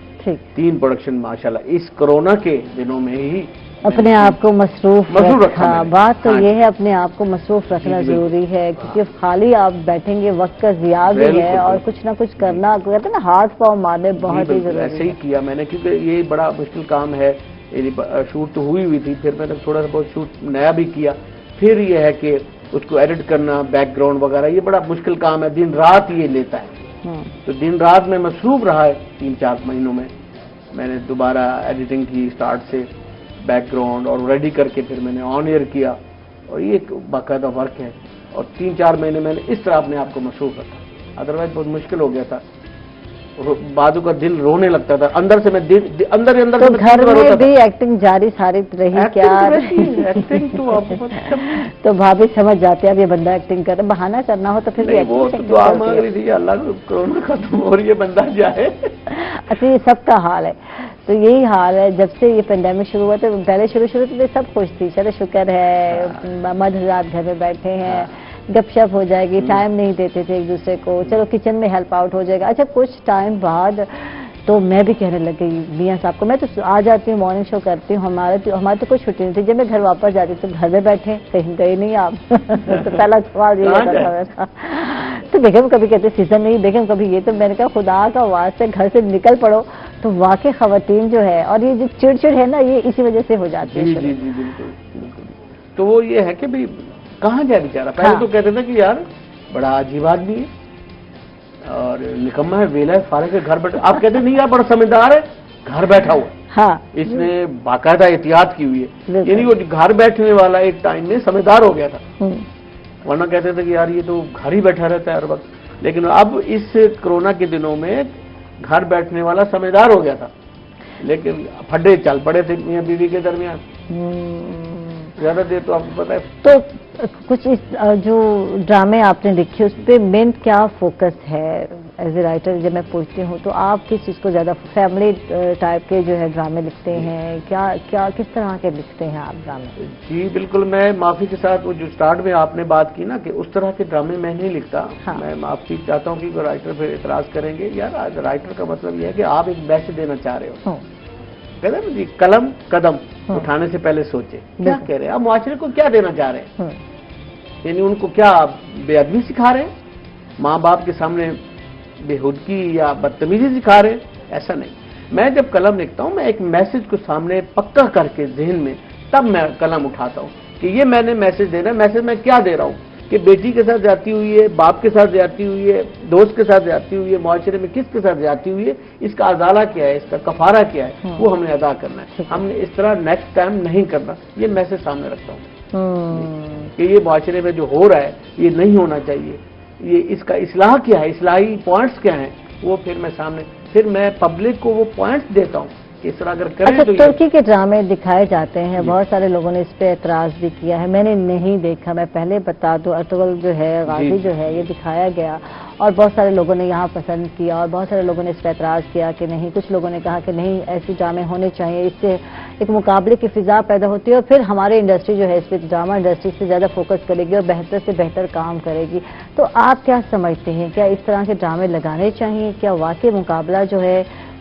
[SPEAKER 2] 3 پروڈکشن ماشاءاللہ اس کرونا کے دنوں میں ہی
[SPEAKER 1] اپنے آپ کو مصروف رکھا. بات تو یہ ہے اپنے آپ کو مصروف رکھنا ضروری ہے، کیونکہ خالی آپ بیٹھیں گے وقت کا ضیاع بھی ہے، اور کچھ نہ کچھ کرنا، کہتے ہیں نا ہاتھ پاؤں مارنے بہت ہی ضروری ہے.
[SPEAKER 2] ایسے ہی کیا میں نے، کیونکہ یہ بڑا مشکل کام ہے. شوٹ تو ہوئی تھی، پھر میں نے تھوڑا سا بہت شوٹ نیا بھی کیا. پھر یہ ہے کہ اس کو ایڈٹ کرنا، بیک گراؤنڈ وغیرہ، یہ بڑا مشکل کام ہے، دن رات یہ لیتا ہے. تو دن رات میں مصروف رہا ہے 3 4 مہینوں میں. میں نے دوبارہ ایڈیٹنگ کی اسٹارٹ سے، بیک گراؤنڈ اور ریڈی کر کے پھر میں نے آن ایئر کیا. اور یہ ایک باقاعدہ ورک ہے. اور 3 4 مہینے میں نے اس طرح اپنے آپ کو مصروف رکھا، ادروائز بہت مشکل ہو گیا تھا. بعدوں کا دل رونے لگتا تھا اندر سے. میں اندر
[SPEAKER 1] تو گھر میں بھی ایکٹنگ جاری ساری رہی کیا؟
[SPEAKER 2] ایکٹنگ
[SPEAKER 1] تو بھابھی سمجھ جاتے ہیں اب یہ بندہ ایکٹنگ کر رہا، بہانہ کرنا ہو تو پھر بھی
[SPEAKER 2] وہ دعا مانگ رہی تھی اللہ کو کورونا ختم ہو رہی ہے بندہ جائے.
[SPEAKER 1] اچھا، یہ سب کا حال ہے. تو یہی حال ہے جب سے یہ پینڈیمک شروع ہوا. تو پہلے شروع تو سب خوش تھی، چلو شکر ہے مرد حضرات گھر میں بیٹھے ہیں، گپ شپ ہو جائے گی، ٹائم نہیں دیتے تھے ایک دوسرے کو، چلو کچن میں ہیلپ آؤٹ ہو جائے گا. اچھا کچھ ٹائم بعد تو میں بھی کہنے لگ گئی میاں صاحب کو، میں تو آ جاتی ہوں مارننگ شو کرتی ہوں، ہمارے تو کوئی چھٹی نہیں تھی. جب میں گھر واپس جاتی تو گھر میں بیٹھے، کہیں گئے نہیں آپ. تو پہلا سوال یہ تھا میرا. تو بیگم کبھی کہتے سیزن نہیں، بیگم کبھی یہ. تو میں نے کہا خدا کا واسطے گھر سے نکل پڑو. تو واقعی خواتین جو ہے، اور یہ جو چڑ ہے نا، یہ اسی وجہ سے ہو جاتی ہے.
[SPEAKER 2] جی بالکل. تو وہ یہ ہے کہ بھی کہاں جائے بیچارہ. پہلے تو کہتے تھے کہ یار بڑا عجیب آدمی ہے اور نکما ہے، ویلا ہے، فارغ ہے، گھر بیٹھا. آپ کہتے نہیں یار بڑا سمجھدار ہے، گھر بیٹھا ہوا. ہاں، اس نے باقاعدہ احتیاط کی ہوئی ہے. یعنی وہ گھر بیٹھنے والا ایک ٹائم میں سمجھدار ہو گیا تھا، ورنہ کہتے تھے کہ یار یہ تو گھر ہی بیٹھا رہتا ہے ہر وقت. لیکن اب اس کرونا کے دنوں میں گھر بیٹھنے والا سمجھدار ہو گیا تھا، لیکن پھڈے چل پڑے تھے میاں بیوی کے درمیان زیادہ دیر. تو آپ کو پتا ہے
[SPEAKER 1] تو کچھ جو ڈرامے آپ نے لکھے اس پہ مین کیا فوکس ہے ایز اے رائٹر؟ جب میں پوچھتی ہوں تو آپ کس چیز کو زیادہ، فیملی ٹائپ کے جو ہے ڈرامے لکھتے ہیں، کیا کس طرح کے لکھتے ہیں آپ ڈرامے؟
[SPEAKER 2] جی بالکل. میں معافی کے ساتھ، وہ جو سٹارٹ میں آپ نے بات کی نا کہ اس طرح کے ڈرامے میں نہیں لکھتا. میں معافی چاہتا ہوں کہ رائٹر پھر اعتراض کریں گے. یار رائٹر کا مطلب یہ ہے کہ آپ ایک میسج دینا چاہ رہے ہو. کہتے ہیں جی قلم قدم اٹھانے سے پہلے سوچے کیا کہہ رہے ہیں آپ، معاشرے کو کیا دینا چاہ رہے ہیں. یعنی ان کو کیا بے ادبی سکھا رہے ہیں، ماں باپ کے سامنے بےہودگی یا بدتمیزی سکھا رہے ہیں؟ ایسا نہیں. میں جب قلم لکھتا ہوں میں ایک میسج کو سامنے پکا کر کے ذہن میں تب میں قلم اٹھاتا ہوں کہ یہ میں نے میسج دینا ہے. میسج میں کیا دے رہا ہوں کہ بیٹی کے ساتھ زیادتی ہوئی ہے، باپ کے ساتھ زیادتی ہوئی ہے، دوست کے ساتھ زیادتی ہوئی ہے، معاشرے میں کس کے ساتھ زیادتی ہوئی ہے، اس کا ازالہ کیا ہے، اس کا کفارہ کیا ہے، وہ ہم نے ادا کرنا ہے. ہم نے اس طرح نیکسٹ ٹائم نہیں کرنا. یہ میسج سامنے رکھتا ہوں کہ یہ معاشرے میں جو ہو رہا ہے یہ نہیں ہونا چاہیے، یہ اس کا اصلاح کیا ہے، اصلاحی پوائنٹس کیا ہیں، وہ پھر میں سامنے، پھر میں پبلک کو وہ پوائنٹس دیتا ہوں کہ اس طرح اگر کریں تو.
[SPEAKER 1] ترکی کے ڈرامے دکھائے جاتے ہیں، بہت سارے لوگوں نے اس پہ اعتراض بھی کیا ہے. میں نے نہیں دیکھا. میں پہلے بتا دوں ارطغرل جو ہے، غازی جو ہے، یہ دکھایا گیا اور بہت سارے لوگوں نے یہاں پسند کیا اور بہت سارے لوگوں نے اس پہ اعتراض کیا کہ نہیں. کچھ لوگوں نے کہا کہ نہیں ایسے ڈرامے ہونے چاہیے، اس سے ایک مقابلے کی فضا پیدا ہوتی ہے اور پھر ہماری انڈسٹری جو ہے اس پہ، ڈرامہ انڈسٹری سے زیادہ فوکس کرے گی اور بہتر سے بہتر کام کرے گی. تو آپ کیا سمجھتے ہیں، کیا اس طرح کے ڈرامے لگانے چاہیے؟ کیا واقعی مقابلہ جو ہے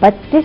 [SPEAKER 1] 32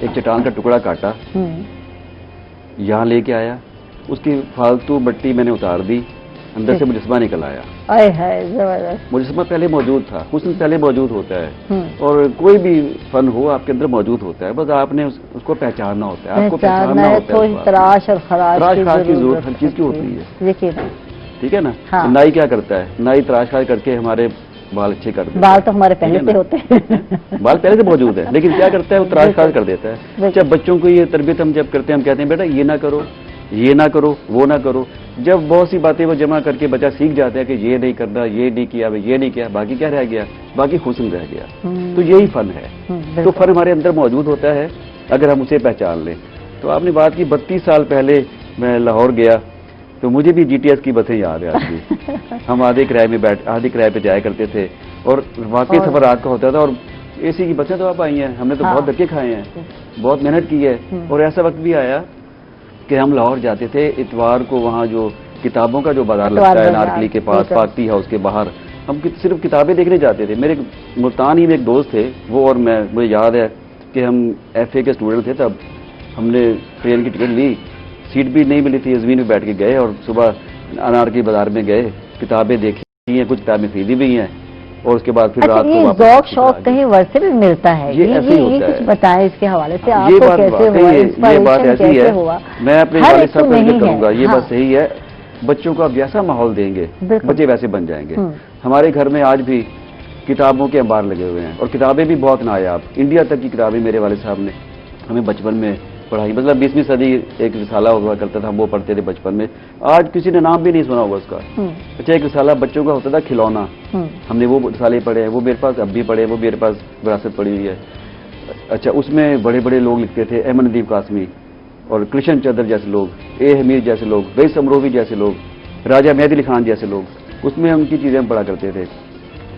[SPEAKER 3] ایک چٹان کا ٹکڑا کاٹا, یہاں لے کے آیا, اس کی فالتو مٹی میں نے اتار دی, اندر سے مجسمہ نکل آیا.
[SPEAKER 1] زبردست.
[SPEAKER 3] مجسمہ پہلے موجود تھا, حسن پہلے موجود ہوتا ہے, اور کوئی بھی فن ہو آپ کے اندر موجود ہوتا ہے, بس آپ نے اس کو پہچاننا ہوتا ہے, آپ کو پہچاننا ہوتا ہے.
[SPEAKER 1] کوئی تراش اور خراش
[SPEAKER 3] کی ضرورت ہر چیز کی ہوتی ہے, ٹھیک ہے نا. نائی کیا کرتا ہے, نائی تراش خراش کر کے ہمارے بال اچھے کر دیتا ہے.
[SPEAKER 1] بال تو ہمارے پہلے سے ہوتے ہیں,
[SPEAKER 3] بال پہلے سے موجود ہے, لیکن کیا کرتا ہے وہ تراش خراش کر دیتا ہے. جب بچوں کو یہ تربیت ہم جب کرتے ہیں, ہم کہتے ہیں بیٹا یہ نہ کرو, یہ نہ کرو, وہ نہ کرو. جب بہت سی باتیں وہ جمع کر کے بچہ سیکھ جاتا ہے کہ یہ نہیں کرنا, یہ نہیں کیا, یہ نہیں کیا, باقی کیا رہ گیا, باقی حسن رہ گیا. تو یہی فن ہے. تو فن ہمارے اندر موجود ہوتا ہے اگر ہم اسے پہچان لیں. تو آپ نے بات کی 32 سال پہلے میں لاہور گیا تو مجھے بھی جی ٹی ایس کی بسیں یاد ہے آج بھی. ہم آدھے کرائے پہ جایا کرتے تھے, اور واقعی سفر رات کا ہوتا تھا, اور اے سی کی بسیں تو آپ آئی ہیں, ہم نے تو بہت دھکے کھائے ہیں, بہت محنت کی ہے. اور ایسا وقت بھی آیا کہ ہم لاہور جاتے تھے اتوار کو, وہاں جو کتابوں کا جو بازار لگتا ہے نارکلی کے پاس, پارٹی ہاؤس کے باہر, ہم صرف کتابیں دیکھنے جاتے تھے. میرے ملتان ہی میں ایک دوست تھے, وہ اور میں, مجھے یاد ہے کہ ہم ایف اے کے اسٹوڈنٹ تھے تب. ہم نے ٹرین کی ٹکٹ لی, سیٹ بھی نہیں ملی تھی, زمین پہ بیٹھ کے گئے, اور صبح انارکلی بازار میں گئے, کتابیں دیکھی ہیں, کچھ کتابیں خریدی بھی ہیں, اور اس کے بعد پھر رات کو واپس.
[SPEAKER 1] ذوق شوق کہیں ورثے بھی ملتا ہے,
[SPEAKER 3] یہ ایسے ہی ہوتا ہے.
[SPEAKER 1] کچھ بتائیں اس کے حوالے سے, آپ
[SPEAKER 3] یہ
[SPEAKER 1] کو
[SPEAKER 3] بات
[SPEAKER 1] کیسے ہوا,
[SPEAKER 3] یہ بات ایسی ہے, میں اپنے والد صاحب کو ذکر کروں گا, یہ بات صحیح ہے. بچوں کو آپ جیسا ماحول دیں گے بچے ویسے بن جائیں گے. ہمارے گھر میں آج بھی کتابوں کے انبار لگے ہوئے ہیں, اور کتابیں بھی بہت نایاب, انڈیا تک کی کتابیں میرے والد صاحب نے ہمیں بچپن میں پڑھائی. مطلب 20ویں صدی ایک رسالہ ہوا کرتا تھا, ہم وہ پڑھتے تھے بچپن میں, آج کسی نے نام بھی نہیں سنا ہوگا اس کا. اچھا, ایک رسالہ بچوں کا ہوتا تھا کھلونا, ہم نے وہ رسالے پڑھے ہیں, وہ میرے پاس اب بھی پڑھے, وہ میرے پاس وراثت پڑی ہوئی ہے. اچھا, اس میں بڑے بڑے لوگ لکھتے تھے, احمد ندیم قاسمی اور کرشن چندر جیسے لوگ, اے حمید جیسے لوگ, رئیس امروی جیسے لوگ, راجہ مہدی علی خان جیسے لوگ, اس میں ان کی چیزیں ہم پڑھا کرتے تھے.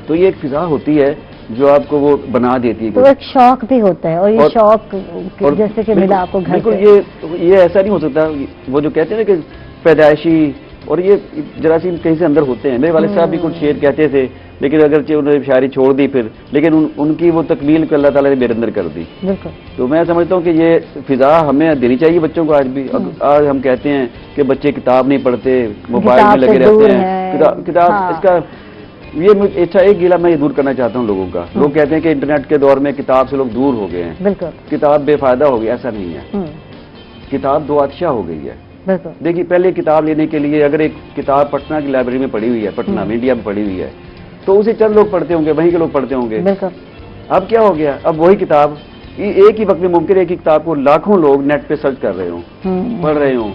[SPEAKER 3] تو یہ ایک فضا ہوتی ہے جو آپ کو وہ بنا دیتی ہے.
[SPEAKER 1] تو ایک شوق بھی ہوتا ہے, اور یہ شوق جیسے کہ ملا آپ کو گھر.
[SPEAKER 3] بالکل, یہ ایسا نہیں ہو سکتا. وہ جو کہتے ہیں نا کہ پیدائشی, اور یہ جراثیم کہیں سے اندر ہوتے ہیں. میرے والد صاحب بھی کچھ شعر کہتے تھے, لیکن اگرچہ انہوں نے شاعری چھوڑ دی پھر, لیکن ان کی وہ تکمیل کو اللہ تعالیٰ نے میرے اندر کر دی. تو میں سمجھتا ہوں کہ یہ فضا ہمیں دینی چاہیے بچوں کو. آج بھی آج ہم کہتے ہیں کہ بچے کتاب نہیں پڑھتے, موبائل میں لگے رہتے ہیں. کتاب اس کا یہ اچھا ایک گیلا میں یہ دور کرنا چاہتا ہوں لوگوں کا. لوگ کہتے ہیں کہ انٹرنیٹ کے دور میں کتاب سے لوگ دور ہو گئے ہیں, کتاب بے فائدہ ہو گئی. ایسا نہیں ہے, کتاب دو آتشہ ہو گئی ہے. دیکھیے, پہلے کتاب لینے کے لیے اگر ایک کتاب پٹنہ کی لائبریری میں پڑھی ہوئی ہے, پٹنہ میں انڈیا میں پڑھی ہوئی ہے, تو اسے چند لوگ پڑھتے ہوں گے, وہیں کے لوگ پڑھتے ہوں گے. اب کیا ہو گیا, اب وہی کتاب ایک ہی وقت میں ممکن ہے کہ کتاب کو لاکھوں لوگ نیٹ پہ سرچ کر رہے ہوں, پڑھ رہے ہوں.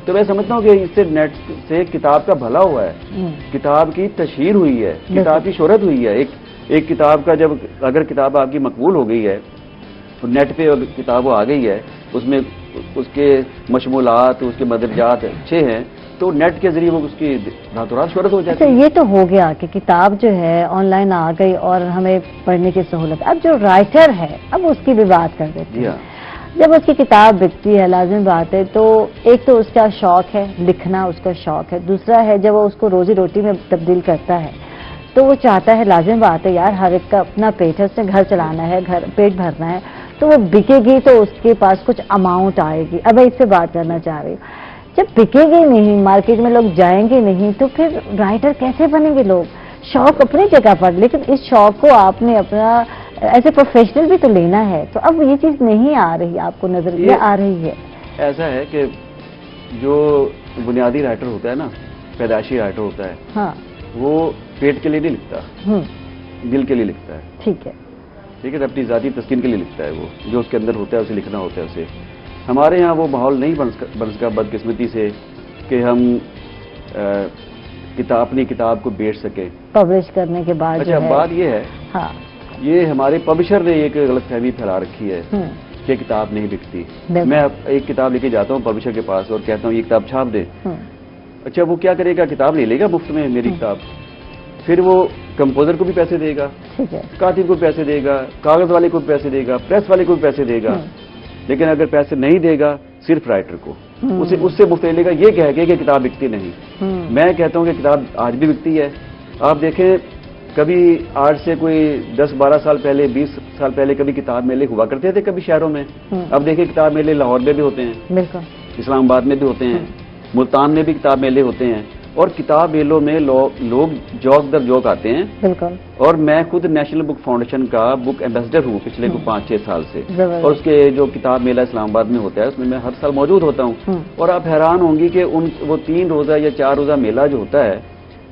[SPEAKER 3] تو میں سمجھتا ہوں کہ اس سے نیٹ سے کتاب کا بھلا ہوا ہے, کتاب کی تشہیر ہوئی ہے, کتاب کی شہرت ہوئی ہے. ایک کتاب کا جب اگر کتاب آپ کی مقبول ہو گئی ہے تو نیٹ پہ کتاب وہ آ گئی ہے, اس میں اس کے مشمولات, اس کے مدرجات اچھے ہیں, تو نیٹ کے ذریعے وہ اس کی راتوں رات شہرت ہو جاتی ہے.
[SPEAKER 1] یہ تو ہو گیا کہ کتاب جو ہے آن لائن آ گئی اور ہمیں پڑھنے کی سہولت. اب جو رائٹر ہے, اب اس کی بھی بات کر دیتے ہیں. جب اس کی کتاب بکتی ہے, لازم بات ہے, تو ایک تو اس کا شوق ہے لکھنا, اس کا شوق ہے. دوسرا ہے جب وہ اس کو روزی روٹی میں تبدیل کرتا ہے تو وہ چاہتا ہے, لازم بات ہے یار, ہر ایک کا اپنا پیٹ ہے, اس نے گھر چلانا ہے, پیٹ بھرنا ہے, تو وہ بکے گی تو اس کے پاس کچھ اماؤنٹ آئے گی. اب اس سے بات کرنا چاہ رہی ہوں, جب بکے گی نہیں, مارکیٹ میں لوگ جائیں گے نہیں, تو پھر رائٹر کیسے بنیں گے لوگ؟ شوق اپنی جگہ پر, لیکن اس شوق کو آپ نے اپنا ایز اے پروفیشنل بھی تو لینا ہے. تو اب یہ چیز نہیں آ رہی, آپ کو نظر یہ آ رہی ہے.
[SPEAKER 3] ایسا ہے کہ جو بنیادی رائٹر ہوتا ہے نا, پیدائشی رائٹر ہوتا ہے,
[SPEAKER 1] ہاں,
[SPEAKER 3] وہ پیٹ کے لیے نہیں لکھتا, دل کے لیے لکھتا ہے.
[SPEAKER 1] ٹھیک ہے,
[SPEAKER 3] ٹھیک ہے, اپنی ذاتی تسکین کے لیے لکھتا ہے. وہ جو اس کے اندر ہوتا ہے اسے لکھنا ہوتا ہے اسے. ہمارے یہاں وہ ماحول نہیں بن سکا بدقسمتی سے کہ ہم اپنی کتاب کو بیچ سکیں
[SPEAKER 1] پبلش کرنے کے بعد.
[SPEAKER 3] اچھا, بات یہ ہے,
[SPEAKER 1] ہاں,
[SPEAKER 3] یہ ہمارے پبلشر نے ایک غلط فہمی پھیلا رکھی ہے کہ کتاب نہیں بکتی. میں ایک کتاب لے کے جاتا ہوں پبلشر کے پاس اور کہتا ہوں یہ کتاب چھاپ دے. اچھا, وہ کیا کرے گا, کتاب لے لے گا مفت میں میری کتاب, پھر وہ کمپوزر کو بھی پیسے دے گا, کاتب کو پیسے دے گا, کاغذ والے کو بھی پیسے دے گا, پریس والے کو بھی پیسے دے گا. لیکن اگر پیسے نہیں دے گا صرف رائٹر کو, اس سے مفت لے گا, یہ کہہ کے کہ کتاب بکتی نہیں. میں کہتا ہوں کہ کتاب آج بھی بکتی ہے. آپ دیکھیں کبھی آج سے کوئی 10-12 سال پہلے 20 سال پہلے کبھی کتاب میلے ہوا کرتے تھے کبھی شہروں میں. اب دیکھیں کتاب میلے لاہور میں بھی ہوتے ہیں,
[SPEAKER 1] بالکل,
[SPEAKER 3] اسلام آباد میں بھی ہوتے ہیں, ملتان میں بھی کتاب میلے ہوتے ہیں, اور کتاب میلوں میں لوگ جوک در جوک آتے ہیں.
[SPEAKER 1] بالکل.
[SPEAKER 3] اور میں خود نیشنل بک فاؤنڈیشن کا بک ایمبیسڈر ہوں پچھلے 5-6 سال سے, اور اس کے جو کتاب میلہ اسلام آباد میں ہوتا ہے اس میں ہر سال موجود ہوتا ہوں. اور آپ حیران ہوں گی کہ وہ 3 روزہ یا 4 روزہ میلہ جو ہوتا ہے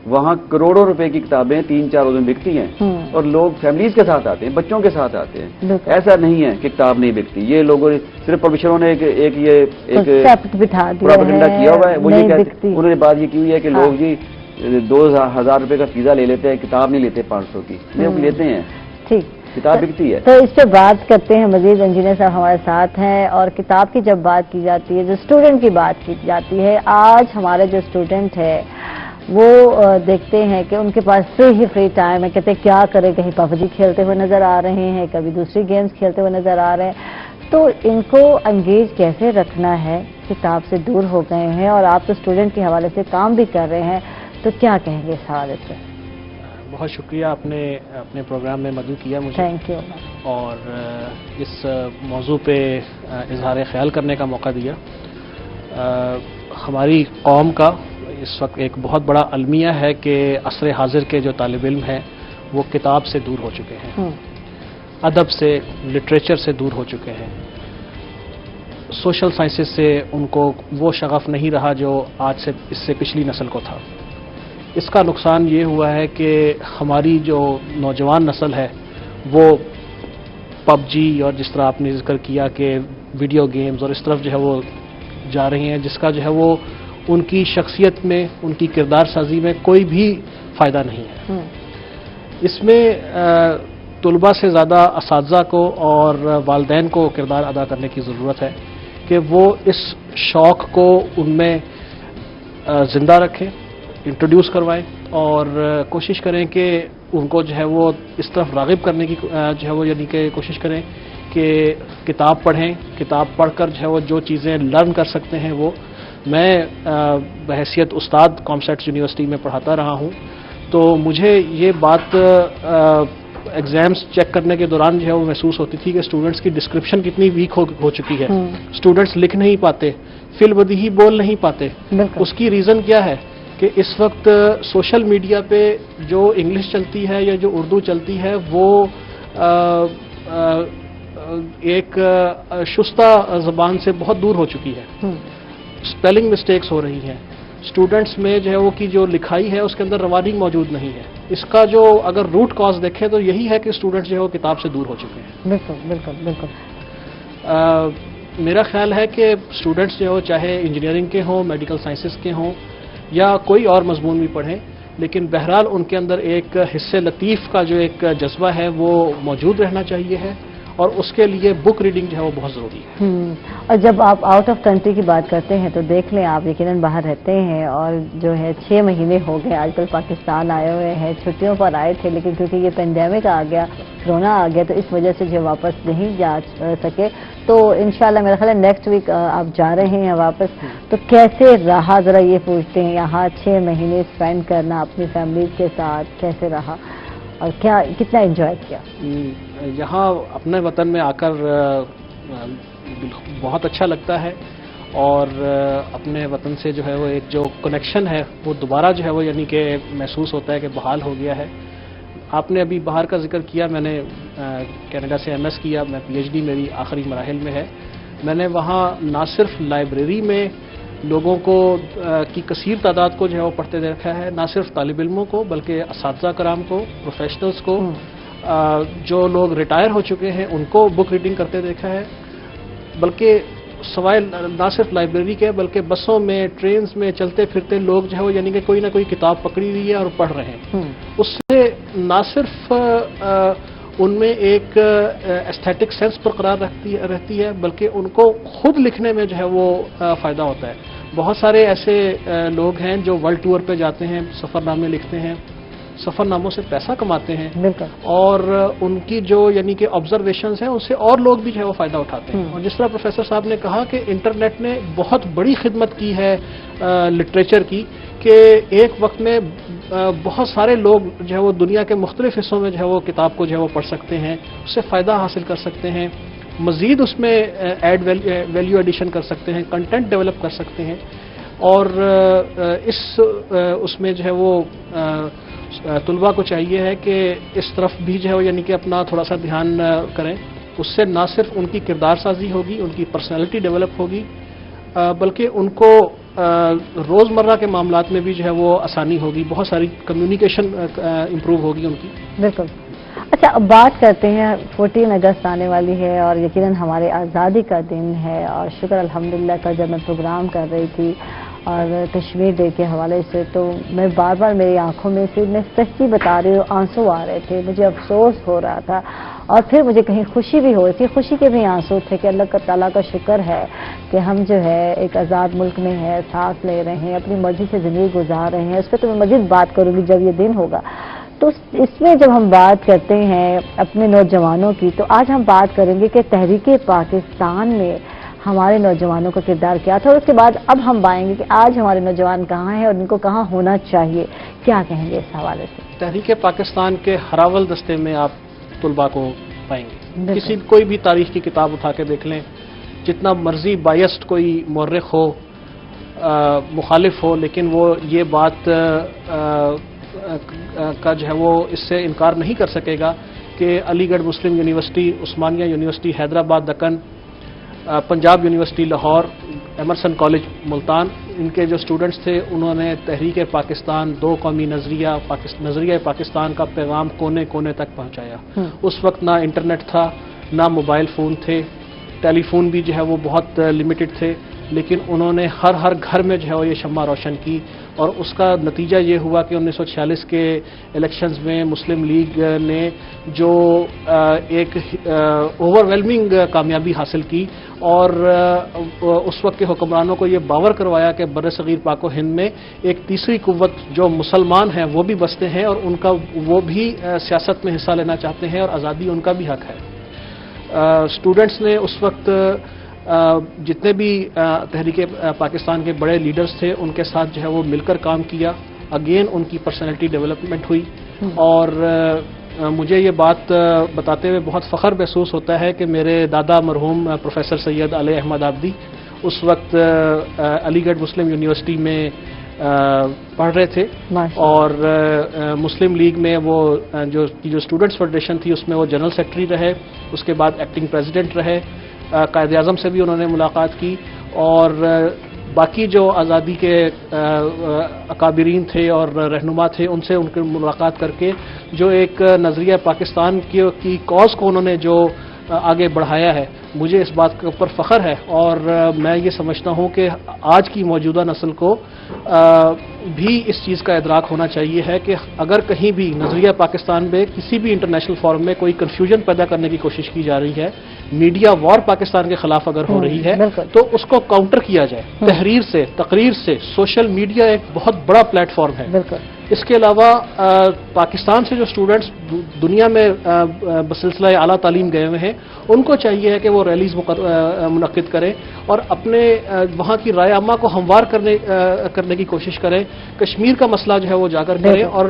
[SPEAKER 3] وہاں کروڑوں روپے کی کتابیں 3-4 روزوں میں بکتی ہیں, اور لوگ فیملیز کے ساتھ آتے ہیں, بچوں کے ساتھ آتے ہیں. ایسا نہیں ہے کہ کتاب نہیں بکتی. یہ لوگوں نے صرف پبلشروں نے ایک پروپیگنڈا کیا ہوا ہے. وہ یہ کہتے انہوں نے بات یہ کی ہوئی ہے کہ لوگ جی 2000 روپے کا پیزا لے لیتے ہیں, کتاب نہیں لیتے 500 کی. نہیں لیتے ہیں,
[SPEAKER 1] ٹھیک,
[SPEAKER 3] کتاب بکتی ہے.
[SPEAKER 1] تو اس پہ بات کرتے ہیں مزید. انجینئر صاحب ہمارے ساتھ ہیں, اور کتاب کی جب بات کی جاتی ہے, جو اسٹوڈنٹ کی بات کی جاتی ہے, آج ہمارے جو اسٹوڈنٹ ہے وہ دیکھتے ہیں کہ ان کے پاس فری ٹائم ہے, کہتے ہیں کیا کریں, کہیں PUBG کھیلتے ہوئے نظر آ رہے ہیں, کبھی دوسری گیمز کھیلتے ہوئے نظر آ رہے ہیں. تو ان کو انگیج کیسے رکھنا ہے, کتاب سے دور ہو گئے ہیں, اور آپ تو اسٹوڈنٹ کے حوالے سے کام بھی کر رہے ہیں, تو کیا کہیں گے اس حوالے سے؟
[SPEAKER 4] بہت شکریہ, آپ نے اپنے پروگرام میں مدعو کیا مجھے.
[SPEAKER 1] Thank you.
[SPEAKER 4] اور اس موضوع پہ اظہار خیال کرنے کا موقع دیا. ہماری قوم کا اس وقت ایک بہت بڑا المیہ ہے کہ عصر حاضر کے جو طالب علم ہیں وہ کتاب سے دور ہو چکے ہیں, ادب سے, لٹریچر سے دور ہو چکے ہیں. سوشل سائنسز سے ان کو وہ شغف نہیں رہا جو آج سے اس سے پچھلی نسل کو تھا. اس کا نقصان یہ ہوا ہے کہ ہماری جو نوجوان نسل ہے وہ PUBG اور جس طرح آپ نے ذکر کیا کہ ویڈیو گیمز اور اس طرف جو ہے وہ جا رہی ہیں, جس کا جو ہے وہ ان کی شخصیت میں, ان کی کردار سازی میں کوئی بھی فائدہ نہیں ہے. اس میں طلباء سے زیادہ اساتذہ کو اور والدین کو کردار ادا کرنے کی ضرورت ہے کہ وہ اس شوق کو ان میں زندہ رکھیں, انٹروڈیوس کروائیں, اور کوشش کریں کہ ان کو جو ہے وہ اس طرف راغب کرنے کی جو ہے وہ یعنی کہ کوشش کریں کہ کتاب پڑھیں. کتاب پڑھ کر جو ہے وہ جو چیزیں لرن کر سکتے ہیں وہ. میں بحیثیت استاد کامسیٹس یونیورسٹی میں پڑھاتا رہا ہوں, تو مجھے یہ بات ایگزامس چیک کرنے کے دوران جو ہے وہ محسوس ہوتی تھی کہ اسٹوڈنٹس کی ڈسکرپشن کتنی ویک ہو چکی ہے. اسٹوڈنٹس لکھ نہیں پاتے, فی البدیہی بول نہیں پاتے. اس کی ریزن کیا ہے کہ اس وقت سوشل میڈیا پہ جو انگلش چلتی ہے یا جو اردو چلتی ہے وہ ایک شستہ زبان سے بہت دور ہو چکی ہے. اسپیلنگ مسٹیکس ہو رہی ہیں. اسٹوڈنٹس میں جو ہے وہ کی جو لکھائی ہے اس کے اندر روانگ موجود نہیں ہے. اس کا جو اگر روٹ کاز دیکھیں تو یہی ہے کہ اسٹوڈنٹس جو ہے وہ کتاب سے دور ہو چکے ہیں.
[SPEAKER 1] بالکل بالکل بالکل.
[SPEAKER 4] میرا خیال ہے کہ اسٹوڈنٹس جو چاہے انجینئرنگ کے ہوں, میڈیکل سائنسز کے ہوں, یا کوئی اور مضمون بھی پڑھیں, لیکن بہرحال ان کے اندر ایک حصہ لطیف کا جو ایک جذبہ ہے وہ موجود رہنا چاہیے ہے, اور اس کے لیے بک ریڈنگ جو ہے وہ بہت ضروری ہے.
[SPEAKER 1] اور جب آپ آؤٹ آف کنٹری کی بات کرتے ہیں تو دیکھ لیں, آپ یقیناً باہر رہتے ہیں, اور جو ہے 6 مہینے ہو گئے آج کل پاکستان آئے ہوئے ہیں. چھٹیوں پر آئے تھے, لیکن کیونکہ یہ پینڈیمک آ گیا, کرونا آ گیا, تو اس وجہ سے جو واپس نہیں جا سکے. تو انشاءاللہ میرا خیال ہے نیکسٹ ویک آپ جا رہے ہیں واپس. تو کیسے رہا, ذرا یہ پوچھتے ہیں, یہاں 6 مہینے اسپینڈ کرنا اپنی فیملیز کے ساتھ کیسے رہا, اور کیا کتنا انجوائے کیا؟
[SPEAKER 4] یہاں اپنے وطن میں آ کر بہت اچھا لگتا ہے, اور اپنے وطن سے جو ہے وہ ایک جو کنیکشن ہے وہ دوبارہ جو ہے وہ یعنی کہ محسوس ہوتا ہے کہ بحال ہو گیا ہے. آپ نے ابھی باہر کا ذکر کیا, میں نے کینیڈا سے MS کیا, میں PhD میری آخری مراحل میں ہے. میں نے وہاں نہ صرف لائبریری میں لوگوں کو کی کثیر تعداد کو جو ہے وہ پڑھتے دیکھا ہے, نہ صرف طالب علموں کو بلکہ اساتذہ کرام کو, پروفیشنلز کو, جو لوگ ریٹائر ہو چکے ہیں ان کو بک ریڈنگ کرتے دیکھا ہے. بلکہ سوائے نہ صرف لائبریری کے بلکہ بسوں میں, ٹرینز میں چلتے پھرتے لوگ جو ہے وہ یعنی کہ کوئی نہ کوئی کتاب پکڑی ہوئی ہے اور پڑھ رہے ہیں. اس سے نہ صرف ان میں ایک ایستھیٹک سینس برقرار رہتی ہے بلکہ ان کو خود لکھنے میں جو ہے وہ فائدہ ہوتا ہے. بہت سارے ایسے لوگ ہیں جو ورلڈ ٹور پہ جاتے ہیں, سفر نامے لکھتے ہیں, سفر ناموں سے پیسہ کماتے ہیں, اور ان کی جو یعنی کہ آبزرویشنز ہیں ان سے اور لوگ بھی جو ہے وہ فائدہ اٹھاتے ہیں. اور جس طرح پروفیسر صاحب نے کہا کہ انٹرنیٹ نے بہت بڑی خدمت کی ہے لٹریچر کی, کہ کہ ایک وقت میں بہت سارے لوگ جو ہے وہ دنیا کے مختلف حصوں میں جو ہے وہ کتاب کو جو ہے وہ پڑھ سکتے ہیں، اس سے فائدہ حاصل کر سکتے ہیں، مزید اس میں ایڈ ویلیو ایڈیشن کر سکتے ہیں، کنٹینٹ ڈیولپ کر سکتے ہیں، اور اس میں جو ہے وہ طلباء کو چاہیے ہے کہ اس طرف بھی جو ہے وہ یعنی کہ اپنا تھوڑا سا دھیان کریں. اس سے نہ صرف ان کی کردار سازی ہوگی، ان کی پرسنالٹی ڈیولپ ہوگی، بلکہ ان کو روزمرہ کے معاملات میں بھی جو ہے وہ آسانی ہوگی، بہت ساری کمیونیکیشن امپروو ہوگی ان کی.
[SPEAKER 1] بالکل. اچھا، اب بات کرتے ہیں 14 اگست آنے والی ہے اور یقیناً ہمارے آزادی کا دن ہے، اور شکر الحمدللہ کا جب میں پروگرام کر رہی تھی اور کشمیر ڈے کے حوالے سے تو میں بار بار میری آنکھوں میں سے، میں سچی بتا رہی ہوں، آنسو آ رہے تھے، مجھے افسوس ہو رہا تھا اور پھر مجھے کہیں خوشی بھی ہو رہی تھی. خوشی کے بھی آنسو تھے کہ اللہ تعالیٰ کا شکر ہے کہ ہم جو ہے ایک آزاد ملک میں ہے، سانس لے رہے ہیں، اپنی مرضی سے زندگی گزار رہے ہیں. اس پہ تو میں مزید بات کروں گی جب یہ دن ہوگا. تو اس میں جب ہم بات کرتے ہیں اپنے نوجوانوں کی، تو آج ہم بات کریں گے کہ تحریک پاکستان میں ہمارے نوجوانوں کا کردار کیا تھا، اور اس کے بعد اب ہم پائیں گے کہ آج ہمارے نوجوان کہاں ہیں اور ان کو کہاں ہونا چاہیے. کیا کہیں گے اس حوالے سے؟
[SPEAKER 4] تحریک پاکستان کے ہراول دستے میں آپ طلباء کو پائیں گے.
[SPEAKER 1] بالکل.
[SPEAKER 4] کوئی بھی تاریخ کی کتاب اٹھا کے دیکھ لیں، جتنا مرضی بائسڈ کوئی مورخ ہو، مخالف ہو، لیکن وہ یہ بات کا جو ہے وہ اس سے انکار نہیں کر سکے گا کہ Aligarh Muslim University, Osmania University Hyderabad Deccan, Punjab University Lahore, Emerson College Multan, ان کے جو اسٹوڈنٹس تھے انہوں نے تحریک پاکستان، دو قومی نظریہ پاکستان کا پیغام کونے کونے تک پہنچایا. اس وقت نہ انٹرنیٹ تھا، نہ موبائل فون تھے، ٹیلی فون بھی جو ہے وہ بہت لمیٹڈ تھے، لیکن انہوں نے ہر گھر میں جو ہے وہ یہ شمع روشن کی، اور اس کا نتیجہ یہ ہوا کہ 1946 کے الیکشنز میں مسلم لیگ نے جو ایک اوور ویلمنگ کامیابی حاصل کی، اور اس وقت کے حکمرانوں کو یہ باور کروایا کہ بر صغیر پاک و ہند میں ایک تیسری قوت جو مسلمان ہیں وہ بھی بستے ہیں، اور ان کا وہ بھی سیاست میں حصہ لینا چاہتے ہیں، اور آزادی ان کا بھی حق ہے. اسٹوڈنٹس نے اس وقت جتنے بھی تحریک پاکستان کے بڑے لیڈرز تھے ان کے ساتھ جو ہے وہ مل کر کام کیا. اگین ان کی پرسنالٹی ڈیولپمنٹ ہوئی، اور مجھے یہ بات بتاتے ہوئے بہت فخر محسوس ہوتا ہے کہ میرے دادا مرحوم پروفیسر سید علی احمد آبدی اس وقت علی گڑھ مسلم یونیورسٹی میں پڑھ رہے تھے، اور مسلم لیگ میں وہ جو اسٹوڈنٹس فیڈریشن تھی اس میں وہ جنرل سیکرٹری رہے، اس کے بعد ایکٹنگ پریزیڈنٹ رہے. قائد اعظم سے بھی انہوں نے ملاقات کی، اور باقی جو آزادی کے اکابرین تھے اور رہنما تھے ان سے ان کی ملاقات کر کے جو ایک نظریہ پاکستان کی کاز کو انہوں نے جو آگے بڑھایا ہے، مجھے اس بات کے اوپر فخر ہے. اور میں یہ سمجھتا ہوں کہ آج کی موجودہ نسل کو بھی اس چیز کا ادراک ہونا چاہیے ہے کہ اگر کہیں بھی نظریہ پاکستان میں کسی بھی انٹرنیشنل فورم میں کوئی کنفیوژن پیدا کرنے کی کوشش کی جا رہی ہے، میڈیا وار پاکستان کے خلاف اگر ہو رہی ہے، تو اس کو کاؤنٹر کیا جائے تحریر سے، تقریر سے. سوشل میڈیا ایک بہت بڑا پلیٹ فارم ہے. اس کے علاوہ پاکستان سے جو اسٹوڈنٹس دنیا میں بسلسلہ اعلیٰ تعلیم گئے ہوئے ہیں ان کو چاہیے ہے کہ وہ ریلیز منعقد کریں اور اپنے وہاں کی رائے عامہ کو ہموار کرنے کی کوشش کریں. کشمیر کا مسئلہ جو ہے وہ اجاگر کریں، اور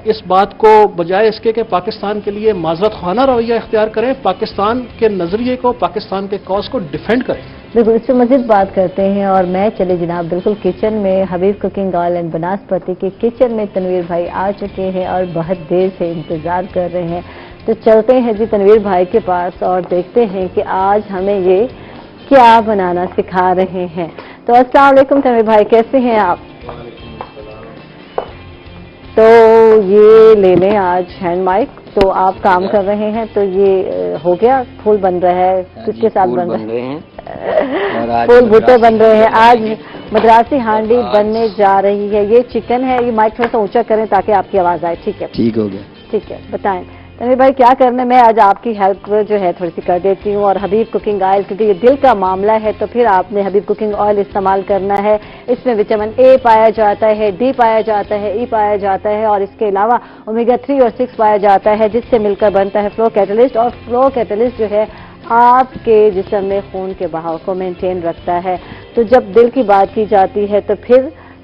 [SPEAKER 4] اس بات کو بجائے اس کے کہ پاکستان کے لیے معذرت خواہ رویہ اختیار کریں، پاکستان کے نظریے کو، پاکستان کے کاز کو ڈیفینڈ کریں.
[SPEAKER 1] بالکل، اس سے مزید بات کرتے ہیں. اور میں چلے جناب بالکل کچن میں، حبیب کوکنگ آئل اینڈ بناسپتی کے کچن میں تنویر بھائی آ چکے ہیں اور بہت دیر سے انتظار کر رہے ہیں. تو چلتے ہیں جی تنویر بھائی کے پاس اور دیکھتے ہیں کہ آج ہمیں یہ کیا بنانا سکھا رہے ہیں. تو السلام علیکم تنویر بھائی، کیسے ہیں آپ؟ تو یہ لے لیں آج ہینڈ مائک. تو آپ کام کر رہے ہیں، تو یہ ہو گیا، پھول بن رہا ہے، کس کے ساتھ بن رہے ہیں؟ پھول بھٹے بن رہے ہیں. آج مدراسی ہانڈی بننے جا رہی ہے. یہ چکن ہے. یہ مائک تھوڑا سا اونچا کریں تاکہ آپ کی آواز آئے. ٹھیک ہے،
[SPEAKER 5] ٹھیک ہو گیا.
[SPEAKER 1] ٹھیک ہے، بتائیں تنویر بھائی کیا کرنا ہے. میں آج آپ کی ہیلپ جو ہے تھوڑی سی کر دیتی ہوں. اور حبیب کوکنگ آئل، کیونکہ یہ دل کا معاملہ ہے تو پھر آپ نے حبیب کوکنگ آئل استعمال کرنا ہے. اس میں وٹامن اے پایا جاتا ہے، ڈی پایا جاتا ہے، ای پایا جاتا ہے، اور اس کے علاوہ اومیگا 3 اور 6 پایا جاتا ہے، جس سے مل کر بنتا ہے فلو کیٹلسٹ. اور فلو کیٹلسٹ جو ہے آپ کے جسم میں خون کے بہاؤ کو مینٹین رکھتا ہے. تو جب دل کی بات کی جاتی ہے تو پھر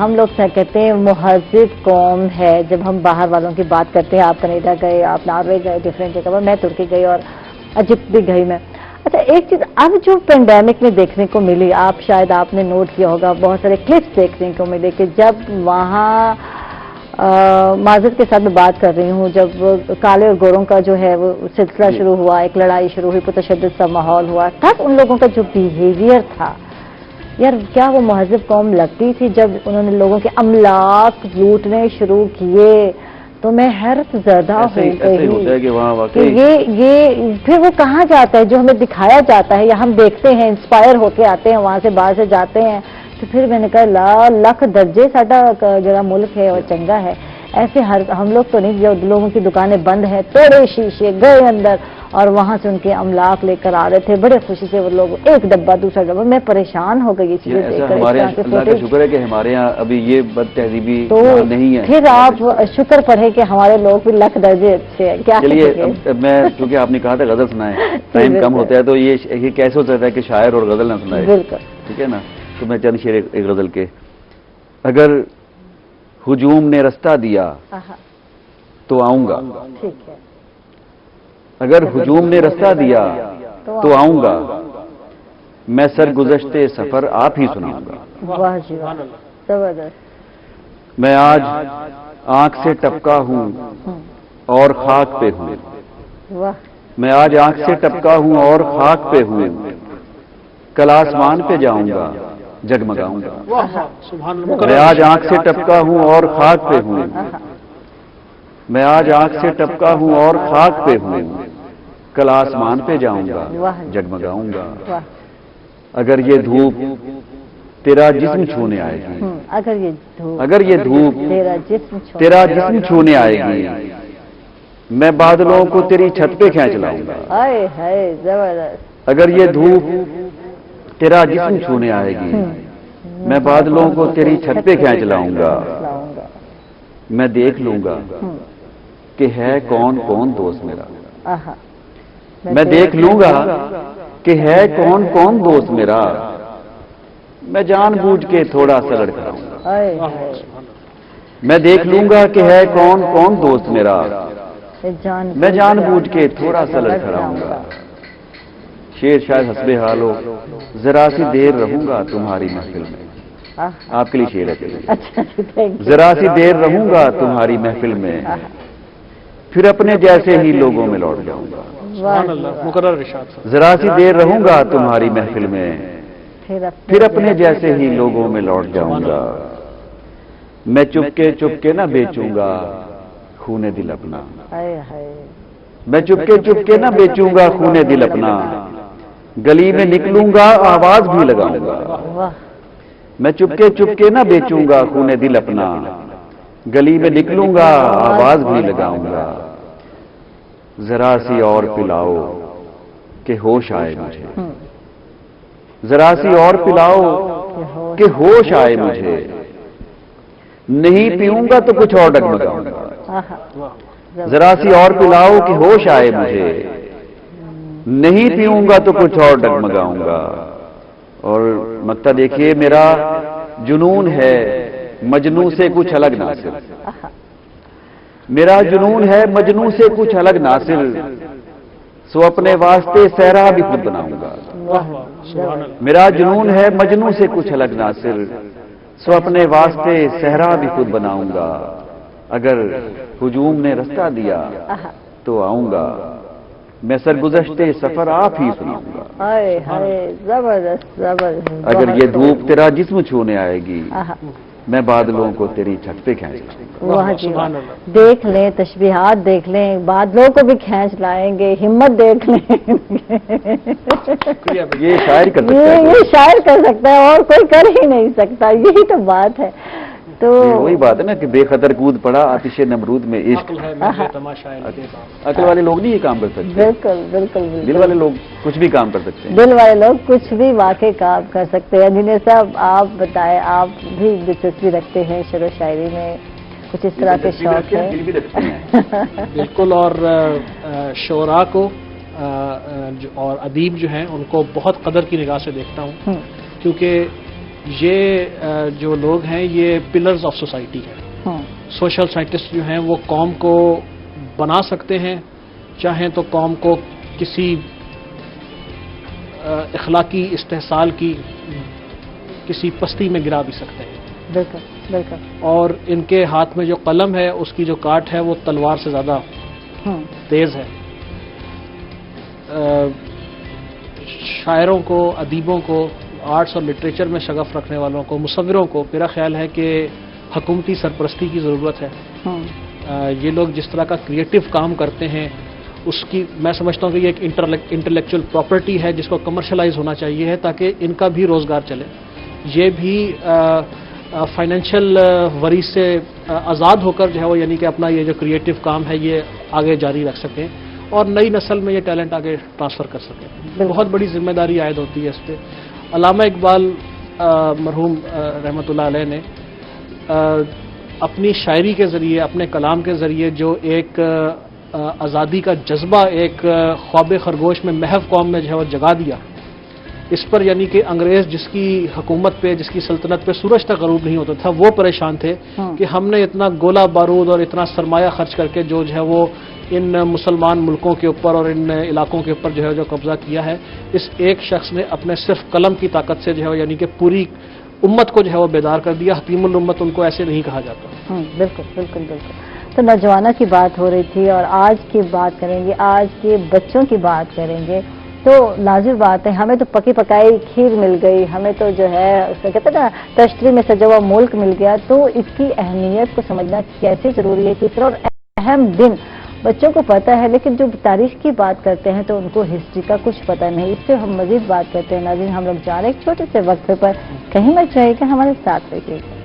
[SPEAKER 1] ہم لوگ کہتے ہیں مہذب قوم ہے، جب ہم باہر والوں کی بات کرتے ہیں، آپ کینیڈا گئے، آپ ناروے گئے، ڈفرینٹ جگہ پر، میں ترکی گئی اور ایجپٹ بھی گئی میں. اچھا ایک چیز اب جو پینڈیمک میں دیکھنے کو ملی، آپ نے نوٹ کیا ہوگا، بہت سارے کلپس دیکھنے کو ملے کہ جب وہاں معذرت کے ساتھ میں بات کر رہی ہوں، جب کالے اور گوروں کا جو ہے وہ سلسلہ شروع ہوا، ایک لڑائی شروع ہوئی، پرتشدد سا ماحول ہوا، تب ان لوگوں کا جو بیہیویئر تھا، یار کیا وہ مہذب قوم لگتی تھی جب انہوں نے لوگوں کے املاک لوٹنے شروع کیے؟ تو میں حیرت زدہ ہو گئی کہ یہ پھر وہ کہاں جاتا ہے جو ہمیں دکھایا جاتا ہے یا ہم دیکھتے ہیں، انسپائر ہو کے آتے ہیں وہاں سے، باہر سے جاتے ہیں، تو پھر میں نے کہا لکھ درجے ساڈا جڑا ملک ہے اور چنگا ہے. ایسے ہم لوگ تو نہیں، جو لوگوں کی دکانیں بند ہیں، توڑے شیشے، گئے اندر اور وہاں سے ان کے املاک لے کر آ رہے تھے، بڑے خوشی سے وہ لوگ ایک ڈبہ دوسرا ڈبہ. میں پریشان ہو گئی یہ چیزیں دیکھ کر.
[SPEAKER 3] ہمارے اللہ کا شکر ہے کہ ہمارے یہاں ابھی یہ بد تہذیبی نہیں ہے.
[SPEAKER 1] پھر آپ شکر پڑھیں کہ ہمارے لوگ بھی لکھ درجے اچھے ہیں. کیا
[SPEAKER 3] چلیے میں چونکہ آپ نے کہا تھا غزل سنائیں، ٹائم کم ہوتا ہے تو یہ کیسے ہو سکتا ہے کہ شاعر اور غزل نہ سنائے؟
[SPEAKER 1] بالکل
[SPEAKER 3] ٹھیک ہے نا. تو میں چند شعر ایک غزل کے. اگر ہجوم نے رستہ دیا تو آؤں گا، اگر ہجوم نے رستہ دیا تو آؤں گا، میں سرگزشتے سفر آپ ہی سناؤں گا.
[SPEAKER 1] واہ جی واہ، زبردست.
[SPEAKER 3] میں آج آنکھ سے ٹپکا ہوں اور خاک پہ ہوں،
[SPEAKER 1] واہ.
[SPEAKER 3] میں آج آنکھ سے ٹپکا ہوں اور خاک پہ ہوں، کل آسمان پہ جاؤں گا، جگمگاؤں گا. میں آج آنکھ سے ٹپکا ہوں اور خاک پہ ہوں، میں آج آنکھ سے ٹپکا ہوں اور خاک پہ ہوں، کل آسمان پہ جاؤں گا، جگمگاؤں گا. اگر یہ دھوپ تیرا جسم چھونے آئے گی، اگر یہ دھوپ تیرا جسم چھونے آئے گی، میں بادلوں کو تیری چھت پہ کھینچ لاؤں گا. اگر یہ دھوپ تیرا جسم چھونے آئے گی، میں بادلوں کو تیری چھت پہ کھینچ لاؤں گا. میں دیکھ لوں گا کہ ہے کون کون دوست میرا، میں دیکھ لوں گا کہ ہے کون کون دوست میرا، میں جان بوجھ کے تھوڑا سا لڑکھڑاؤں گا. میں دیکھ لوں گا کہ ہے کون کون دوست میرا، میں جان بوجھ کے تھوڑا سا لڑکھڑاؤں گا. شعر شاید حسب حال ہو. ذرا سی دیر رہوں گا تمہاری محفل میں. آپ کے لیے شعر ہے. ذرا سی دیر رہوں گا تمہاری محفل میں، پھر اپنے جیسے ہی لوگوں میں لوٹ جاؤں گا. ذرا سی دیر رہوں گا تمہاری محفل میں، پھر اپنے جیسے ہی لوگوں میں لوٹ جاؤں گا. میں چپ کے نہ بیچوں گا خون دل اپنا، میں چپ کے نہ بیچوں گا خون دل اپنا، گلی میں نکلوں گا آواز بھی لگاؤں گا. میں چپ کے نہ بیچوں گا خون دل اپنا، گلی میں نکلوں گا آواز بھی لگاؤں گا. ذرا سی اور پلاؤ کہ ہوش آئے مجھے، ذرا سی اور پلاؤ کہ ہوش آئے مجھے، نہیں پیوں گا تو کچھ اور ڈگمگاؤں گا. ذرا سی اور پلاؤ کہ ہوش آئے مجھے، نہیں پیوں گا تو کچھ اور ڈگمگاؤں گا. اور مقطع دیکھیے، میرا جنون ہے مجنوں سے کچھ الگ ناصر، میرا جنون ہے مجنوں سے کچھ الگ ناصر، سو اپنے واسطے صحرا بھی خود بناؤں گا. میرا جنون ہے مجنوں سے کچھ الگ ناصر، سو اپنے واسطے صحرا بھی خود بناؤں گا. اگر ہجوم نے رستہ دیا تو آؤں گا، میں سرگزشتے سفر آپ ہی سناؤں گا.
[SPEAKER 1] زبردست زبردست.
[SPEAKER 3] اگر یہ دھوپ تیرا جسم چھونے آئے گی، میں بادلوں کو تیری چھت پہ کھینچ لاؤں گا.
[SPEAKER 1] دیکھ لیں، تشبیہات دیکھ لیں، بادلوں کو بھی کھینچ لائیں گے. ہمت دیکھ لیں.
[SPEAKER 3] یہ شاعر کر سکتا ہے،
[SPEAKER 1] یہ شاعر کر سکتا ہے اور کوئی کر ہی نہیں سکتا. یہی تو بات ہے. تو
[SPEAKER 3] وہی بات ہے نا کہ بے خطر کود پڑا آتش نمرود میں عشق. عقل والے لوگ نہیں یہ کام کر سکتے.
[SPEAKER 1] بالکل بالکل.
[SPEAKER 3] دل والے لوگ کچھ بھی کام کر سکتے ہیں.
[SPEAKER 1] دل والے لوگ کچھ بھی واقعی کام کر سکتے ہیں. جنہیں صاحب آپ بتائیں، آپ بھی دلچسپی رکھتے ہیں شعر و شاعری میں، کچھ اس طرح کے شوق ہیں؟
[SPEAKER 4] بالکل. اور شعراء کو اور ادیب جو ہیں ان کو بہت قدر کی نگاہ سے دیکھتا ہوں. کیونکہ یہ جو لوگ ہیں یہ پلرز آف سوسائٹی ہیں. سوشل سائنٹسٹ جو ہیں وہ قوم کو بنا سکتے ہیں، چاہیں تو قوم کو کسی اخلاقی استحصال کی کسی پستی میں گرا بھی سکتے ہیں.
[SPEAKER 1] بالکل بالکل. اور
[SPEAKER 4] ان کے ہاتھ میں جو قلم ہے اس کی جو کاٹ ہے وہ تلوار سے زیادہ تیز ہے. شاعروں کو، ادیبوں کو، آرٹس اور لٹریچر میں شغف رکھنے والوں کو، مصوروں کو میرا خیال ہے کہ حکومتی سرپرستی کی ضرورت ہے. یہ لوگ جس طرح کا کریٹو کام کرتے ہیں اس کی میں سمجھتا ہوں کہ یہ ایک انٹلیکچوئل پراپرٹی ہے جس کو کمرشلائز ہونا چاہیے ہے تاکہ ان کا بھی روزگار چلے. یہ بھی فائنینشیل وری سے آزاد ہو کر جو ہے وہ یعنی کہ اپنا یہ جو کریٹو کام ہے یہ آگے جاری رکھ سکیں اور نئی نسل میں یہ ٹیلنٹ آگے ٹرانسفر کر سکیں. بہت بڑی ذمہ داری عائد ہوتی ہے اس پہ. علامہ اقبال مرحوم رحمۃ اللہ علیہ نے اپنی شاعری کے ذریعے، اپنے کلام کے ذریعے جو ایک آزادی کا جذبہ ایک خواب خرگوش میں محو قوم میں جو ہے وہ جگا دیا، اس پر یعنی کہ انگریز جس کی حکومت پہ، جس کی سلطنت پہ سورج تک غروب نہیں ہوتا تھا، وہ پریشان تھے کہ ہم نے اتنا گولہ بارود اور اتنا سرمایہ خرچ کر کے جو ہے وہ ان مسلمان ملکوں کے اوپر اور ان علاقوں کے اوپر جو ہے جو قبضہ کیا ہے، اس ایک شخص نے اپنے صرف قلم کی طاقت سے جو ہے یعنی کہ پوری امت کو جو ہے وہ بیدار کر دیا. حتیم الامت ان کو ایسے نہیں کہا جاتا.
[SPEAKER 1] بالکل بالکل بالکل. تو نوجوانوں کی بات ہو رہی تھی اور آج کی بات کریں گے، آج کے بچوں کی بات کریں گے. تو لازمی بات ہے ہمیں تو پکی پکائی کھیر مل گئی، ہمیں تو جو ہے کہتے ہیں نا تشتری میں سجا ہوا ملک مل گیا. تو اس کی اہمیت کو سمجھنا کیسے ضروری ہے. کس طرح اہم دن بچوں کو پتہ ہے لیکن جو تاریخ کی بات کرتے ہیں تو ان کو ہسٹری کا کچھ پتہ نہیں. اس سے ہم مزید بات کرتے ہیں. ناظرین ہم لوگ جا رہے ہیں ایک چھوٹے سے وقفے پر، کہیں مت جائے گا، ہمارے ساتھ رہیے گا.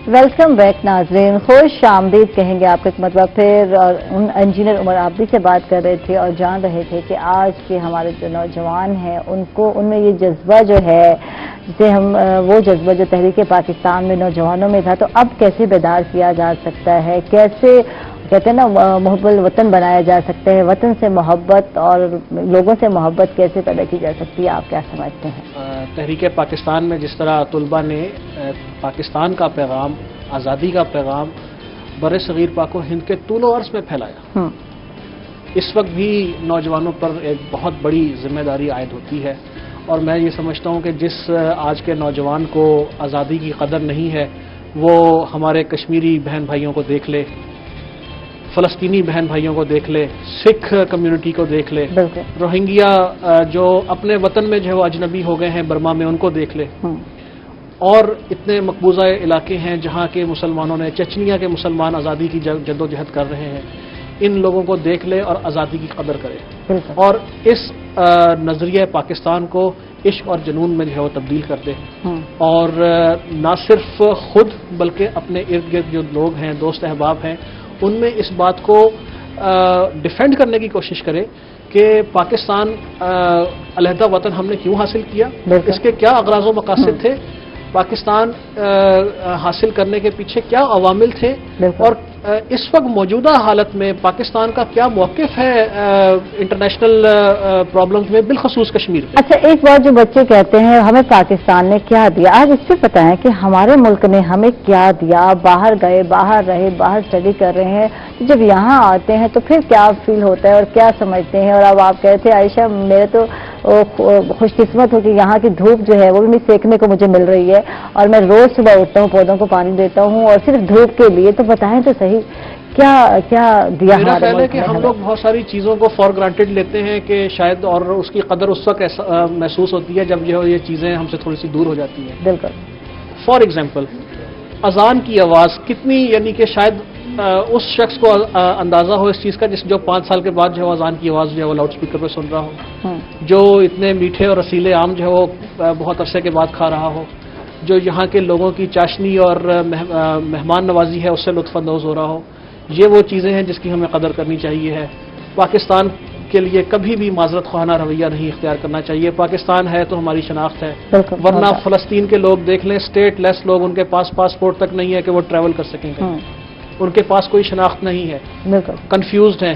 [SPEAKER 1] ویلکم بیک ناظرین، خوش آمدید کہیں گے آپ کو ایک مرتبہ پھر. اور انجینئر عمر عابدی سے بات کر رہے تھے اور جان رہے تھے کہ آج کے ہمارے جو نوجوان ہیں ان میں یہ جذبہ جو ہے جسے ہم وہ جذبہ جو تحریک پاکستان میں نوجوانوں میں تھا تو اب کیسے بیدار کیا جا سکتا ہے، کیسے کہتے ہیں نا محب الوطن بنایا جا سکتا ہے، وطن سے محبت اور لوگوں سے محبت کیسے پیدا کی جا سکتی ہے، آپ کیا سمجھتے ہیں؟
[SPEAKER 4] تحریک پاکستان میں جس طرح طلباء نے پاکستان کا پیغام، آزادی کا پیغام بر صغیر پاک و ہند کے طول و عرض میں پھیلایا، اس وقت بھی نوجوانوں پر ایک بہت بڑی ذمہ داری عائد ہوتی ہے. اور میں یہ سمجھتا ہوں کہ جس آج کے نوجوان کو آزادی کی قدر نہیں ہے وہ ہمارے کشمیری بہن بھائیوں کو دیکھ لے، فلسطینی بہن بھائیوں کو دیکھ لے، سکھ کمیونٹی کو دیکھ لے، روہنگیا جو اپنے وطن میں جو ہے وہ اجنبی ہو گئے ہیں برما میں، ان کو دیکھ لے، اور اتنے مقبوضہ علاقے ہیں جہاں کے مسلمانوں نے، چچنیا کے مسلمان آزادی کی جد و جہد کر رہے ہیں. ان لوگوں کو دیکھ لے اور آزادی کی قدر کرے اور اس نظریہ پاکستان کو عشق اور جنون میں جو ہے وہ تبدیل کر دے. اور نہ صرف خود بلکہ اپنے ارد گرد جو لوگ ہیں، دوست احباب ہیں، ان میں اس بات کو ڈیفینڈ کرنے کی کوشش کرے کہ پاکستان علیحدہ وطن ہم نے کیوں حاصل کیا، اس کے کیا اغراض و مقاصد تھے، پاکستان حاصل کرنے کے پیچھے کیا عوامل تھے، اور اس وقت موجودہ حالت میں پاکستان کا کیا موقف ہے انٹرنیشنل پرابلمز میں، بالخصوص کشمیر میں.
[SPEAKER 1] اچھا ایک بات جو بچے کہتے ہیں ہمیں پاکستان نے کیا دیا، آج اس سے پتہ ہے کہ ہمارے ملک نے ہمیں کیا دیا. باہر گئے، باہر رہے، باہر اسٹڈی کر رہے ہیں، جب یہاں آتے ہیں تو پھر کیا فیل ہوتا ہے اور کیا سمجھتے ہیں. اور اب آپ کہتے ہیں عائشہ میرے تو خوش قسمت ہوں کہ یہاں کی دھوپ جو ہے وہ بھی سیکنے کو مجھے مل رہی ہے اور میں روز صبح اٹھتا ہوں، پودوں کو پانی دیتا ہوں اور صرف دھوپ کے لیے. تو بتائیں تو صحیح کیا کیا دیا.
[SPEAKER 4] میرا خیال ہے کہ ہم لوگ بہت ساری چیزوں کو فار گرانٹیڈ لیتے ہیں کہ شاید، اور اس کی قدر اس وقت محسوس ہوتی ہے جب یہ چیزیں ہم سے تھوڑی سی دور ہو جاتی ہیں.
[SPEAKER 1] بالکل.
[SPEAKER 4] فار ایگزامپل اذان کی آواز کتنی، یعنی کہ شاید اس شخص کو اندازہ ہو اس چیز کا جو 5 سال کے بعد جو ہے اذان کی آواز جو ہے وہ لاؤڈ اسپیکر پہ سن رہا ہو، جو اتنے میٹھے اور رسیلے آم جو ہے وہ بہت عرصے کے بعد کھا رہا ہو، جو یہاں کے لوگوں کی چاشنی اور مہمان نوازی ہے اس سے لطف اندوز ہو رہا ہو. یہ وہ چیزیں ہیں جس کی ہمیں قدر کرنی چاہیے ہے. پاکستان کے لیے کبھی بھی معذرت خواہانہ رویہ نہیں اختیار کرنا چاہیے. پاکستان ہے تو ہماری شناخت ہے، ورنہ فلسطین کے لوگ دیکھ لیں، اسٹیٹ لیس لوگ، ان کے پاس پاسپورٹ تک نہیں ہے کہ وہ ٹریول کر سکیں گے، ان کے پاس کوئی شناخت نہیں ہے، کنفیوزڈ ہیں.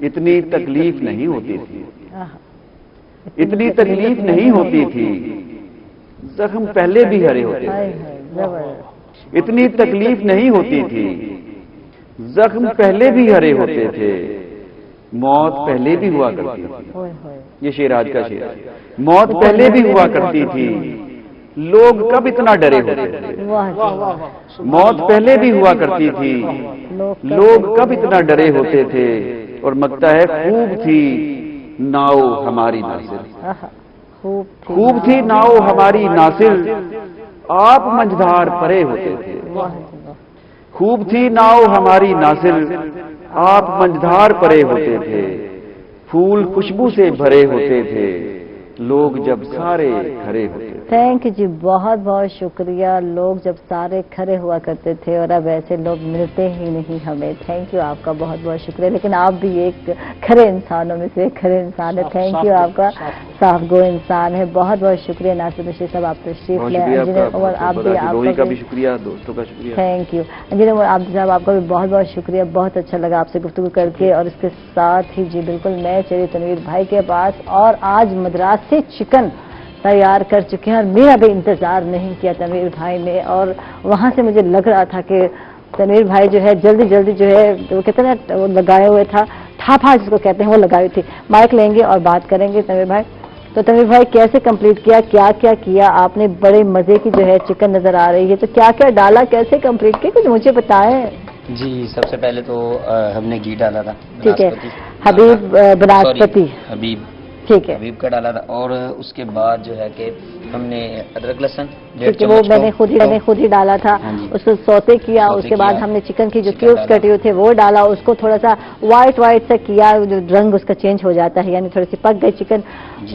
[SPEAKER 3] اتنی تکلیف نہیں ہوتی تھی، اتنی تکلیف نہیں ہوتی تھی، زخم پہلے بھی ہرے ہوتے تھے، اتنی تکلیف نہیں ہوتی تھی، زخم پہلے بھی ہرے ہوتے تھے، موت پہلے بھی ہوا کرتی تھی۔ یہ شعر آج کا شعر ہے۔ موت پہلے بھی ہوا کرتی تھی، لوگ کب اتنا ڈرے ہوتے تھے۔ موت پہلے بھی ہوا کرتی تھی، لوگ کب اتنا ڈرے ہوتے تھے، اور مگتا ہے خوب تھی ناؤ ہماری ناصر، خوب تھی ناؤ ہماری ناصر، آپ منجھدار پرے ہوتے تھے، خوب تھی ناؤ ہماری ناصر، آپ منجھدار پرے ہوتے تھے، پھول خوشبو سے بھرے ہوتے تھے، لوگ جب سارے کھڑے ہوتے تھے۔
[SPEAKER 1] تھینک یو جی، بہت بہت شکریہ۔ لوگ جب سارے کھڑے ہوا کرتے تھے اور اب ایسے لوگ ملتے ہی نہیں ہمیں۔ تھینک یو، آپ کا بہت بہت شکریہ۔ لیکن آپ بھی ایک کھڑے انسانوں میں سے کھڑے انسان ہے۔ تھینک یو، آپ کا صاف گو انسان ہے۔ بہت بہت شکریہ ناصر بشیر صاحب، آپ تشریف لیں۔ انجینئر عمر عابدی
[SPEAKER 3] کا بھی شکریہ، دوستوں کا شکریہ۔
[SPEAKER 1] تھینک یو انجینئر عمر عابدی صاحب، آپ کا بھی بہت بہت شکریہ۔ بہت اچھا لگا آپ سے گفتگو کر کے، اور اس کے ساتھ ہی جی بالکل میں چلی تنویر بھائی کے پاس، اور آج مدراسی چکن تیار کر چکے ہیں، اور میرا بھی انتظار نہیں کیا تنویر بھائی نے، اور وہاں سے مجھے لگ رہا تھا کہ تنویر بھائی جو ہے جلدی جلدی جو ہے وہ کتنا لگائے ہوئے تھا، تھاپا جس کو کہتے ہیں وہ لگائی تھی۔ مائک لیں گے اور بات کریں گے تنویر بھائی۔ تو تنویر بھائی کیسے کمپلیٹ کیا، کیا کیا کیا آپ نے؟ بڑے مزے کی جو ہے چکن نظر آ رہی ہے، تو کیا کیا ڈالا، کیسے کمپلیٹ کیا، کچھ مجھے بتائیں۔
[SPEAKER 5] جی سب سے پہلے تو ہم نے گھی ڈالا تھا،
[SPEAKER 1] ٹھیک ہے، حبیب بناسپتی،
[SPEAKER 5] حبیب
[SPEAKER 1] ٹھیک ہے،
[SPEAKER 5] حبیب کا ڈالا تھا، اور اس کے بعد جو ہے کہ ہم نے ادرک لہسن
[SPEAKER 1] وہ میں نے خود ہی ڈالا تھا، اس کو سوتے کیا، اس کے بعد ہم نے چکن کی جو کیوبس کٹے ہوئے تھے وہ ڈالا، اس کو تھوڑا سا وائٹ سا کیا، جو رنگ اس کا چینج ہو جاتا ہے، یعنی تھوڑی سی پک گئی چکن۔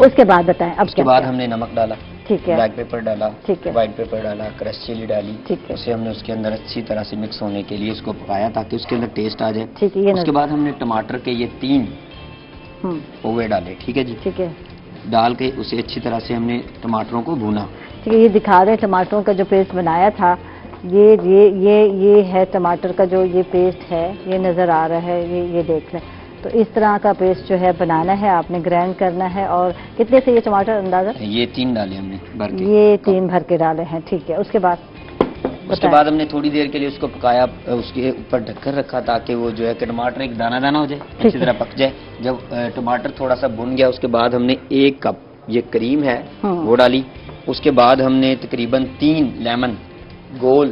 [SPEAKER 1] اس کے بعد بتائیں اب
[SPEAKER 5] اس کے بعد ہم نے نمک ڈالا،
[SPEAKER 1] ٹھیک ہے،
[SPEAKER 5] بلیک پیپر ڈالا،
[SPEAKER 1] ٹھیک ہے،
[SPEAKER 5] وائٹ پیپر ڈالا، کرش چلی ڈالی،
[SPEAKER 1] ٹھیک ہے،
[SPEAKER 5] اسے ہم نے اس کے اندر اچھی طرح سے مکس ہونے کے لیے اس کو پکایا تاکہ اس کے اندر ٹیسٹ آ جائے۔
[SPEAKER 1] ٹھیک ہے،
[SPEAKER 5] اس کے بعد ہم نے ٹماٹر کے یہ 3 پوے ڈالے، ٹھیک ہے جی،
[SPEAKER 1] ٹھیک ہے،
[SPEAKER 5] ڈال کے اسے اچھی طرح سے ہم نے ٹماٹروں کو بھونا۔
[SPEAKER 1] ٹھیک ہے، یہ دکھا رہے ہیں ٹماٹروں کا جو پیسٹ بنایا تھا، یہ ہے ٹماٹر کا جو یہ پیسٹ ہے، یہ نظر آ رہا ہے، یہ دیکھ لیں۔ تو اس طرح کا پیسٹ جو ہے بنانا ہے، آپ نے گرائنڈ کرنا ہے۔ اور کتنے سے یہ ٹماٹر اندازہ؟
[SPEAKER 5] یہ 3 ڈالے ہم نے بھر کے،
[SPEAKER 1] یہ 3 بھر کے ڈالے ہیں، ٹھیک ہے۔ اس کے بعد
[SPEAKER 5] ہم نے تھوڑی دیر کے لیے اس کو پکایا، اس کے اوپر ڈھک کر رکھا تاکہ وہ جو ہے کہ ٹماٹر ایک دانہ دانہ ہو جائے، اچھی طرح پک جائے۔ جب ٹماٹر تھوڑا سا بھن گیا، اس کے بعد ہم نے 1 کپ یہ کریم ہے وہ ڈالی۔ اس کے بعد ہم نے تقریباً 3 لیمن گول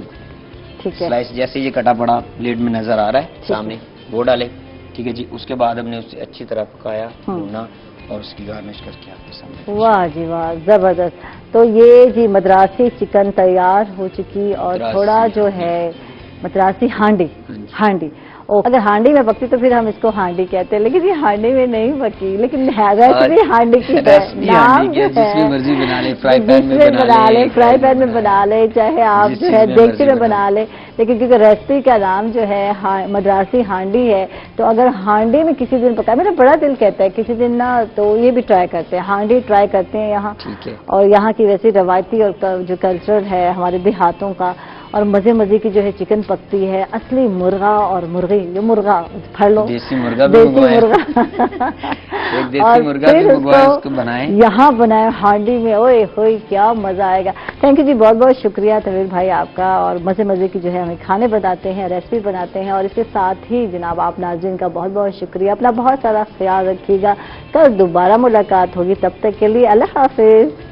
[SPEAKER 5] سلائس جیسے یہ کٹا پڑا پلیٹ میں نظر آ رہا ہے سامنے، وہ ڈالے، ٹھیک ہے جی۔ اس کے بعد ہم نے اسے اچھی طرح پکایا، بھونا، اور اس کی گارنش کر کے آپ کے سامنے۔
[SPEAKER 1] واہ جی واہ، زبردست۔ تو یہ جی مدراسی چکن تیار ہو چکی، اور تھوڑا جو ہے مدراسی ہانڈی اگر ہانڈی میں پکتی تو پھر ہم اس کو ہانڈی کہتے ہیں، لیکن یہ ہانڈی میں نہیں پکی، لیکن ریسیپی ہانڈی کی ہے، نام جو ہے
[SPEAKER 5] جس مرضی بنا لے، فرائی
[SPEAKER 1] پین میں بنا لے، چاہے آپ جو ہے دیگچی میں بنا لے، لیکن کیونکہ ریسیپی کا نام جو ہے مدراسی ہانڈی ہے، تو اگر ہانڈی میں کسی دن پکا، میرا بڑا دل کہتا ہے کسی دن نا تو یہ بھی ٹرائی کرتے ہیں، ہانڈی ٹرائی کرتے ہیں یہاں، اور یہاں کی ویسی روایتی اور جو کلچر ہے ہمارے دیہاتوں کا، اور مزے کی جو ہے چکن پکتی ہے، اصلی مرغا اور مرغی، جو مرغا پھڑ لو،
[SPEAKER 5] دیسی مرغا
[SPEAKER 1] یہاں بنائے ہانڈی میں، اوئے ہوئے کیا مزہ آئے گا۔ تھینک یو جی، بہت بہت شکریہ تنویر بھائی آپ کا، اور مزے کی جو ہے ہمیں کھانے بتاتے ہیں، ریسیپی بناتے ہیں، اور اس کے ساتھ ہی جناب آپ ناظرین کا بہت بہت شکریہ۔ اپنا بہت سارا خیال رکھیے گا، کل دوبارہ ملاقات ہوگی، تب تک کے لیے اللہ حافظ۔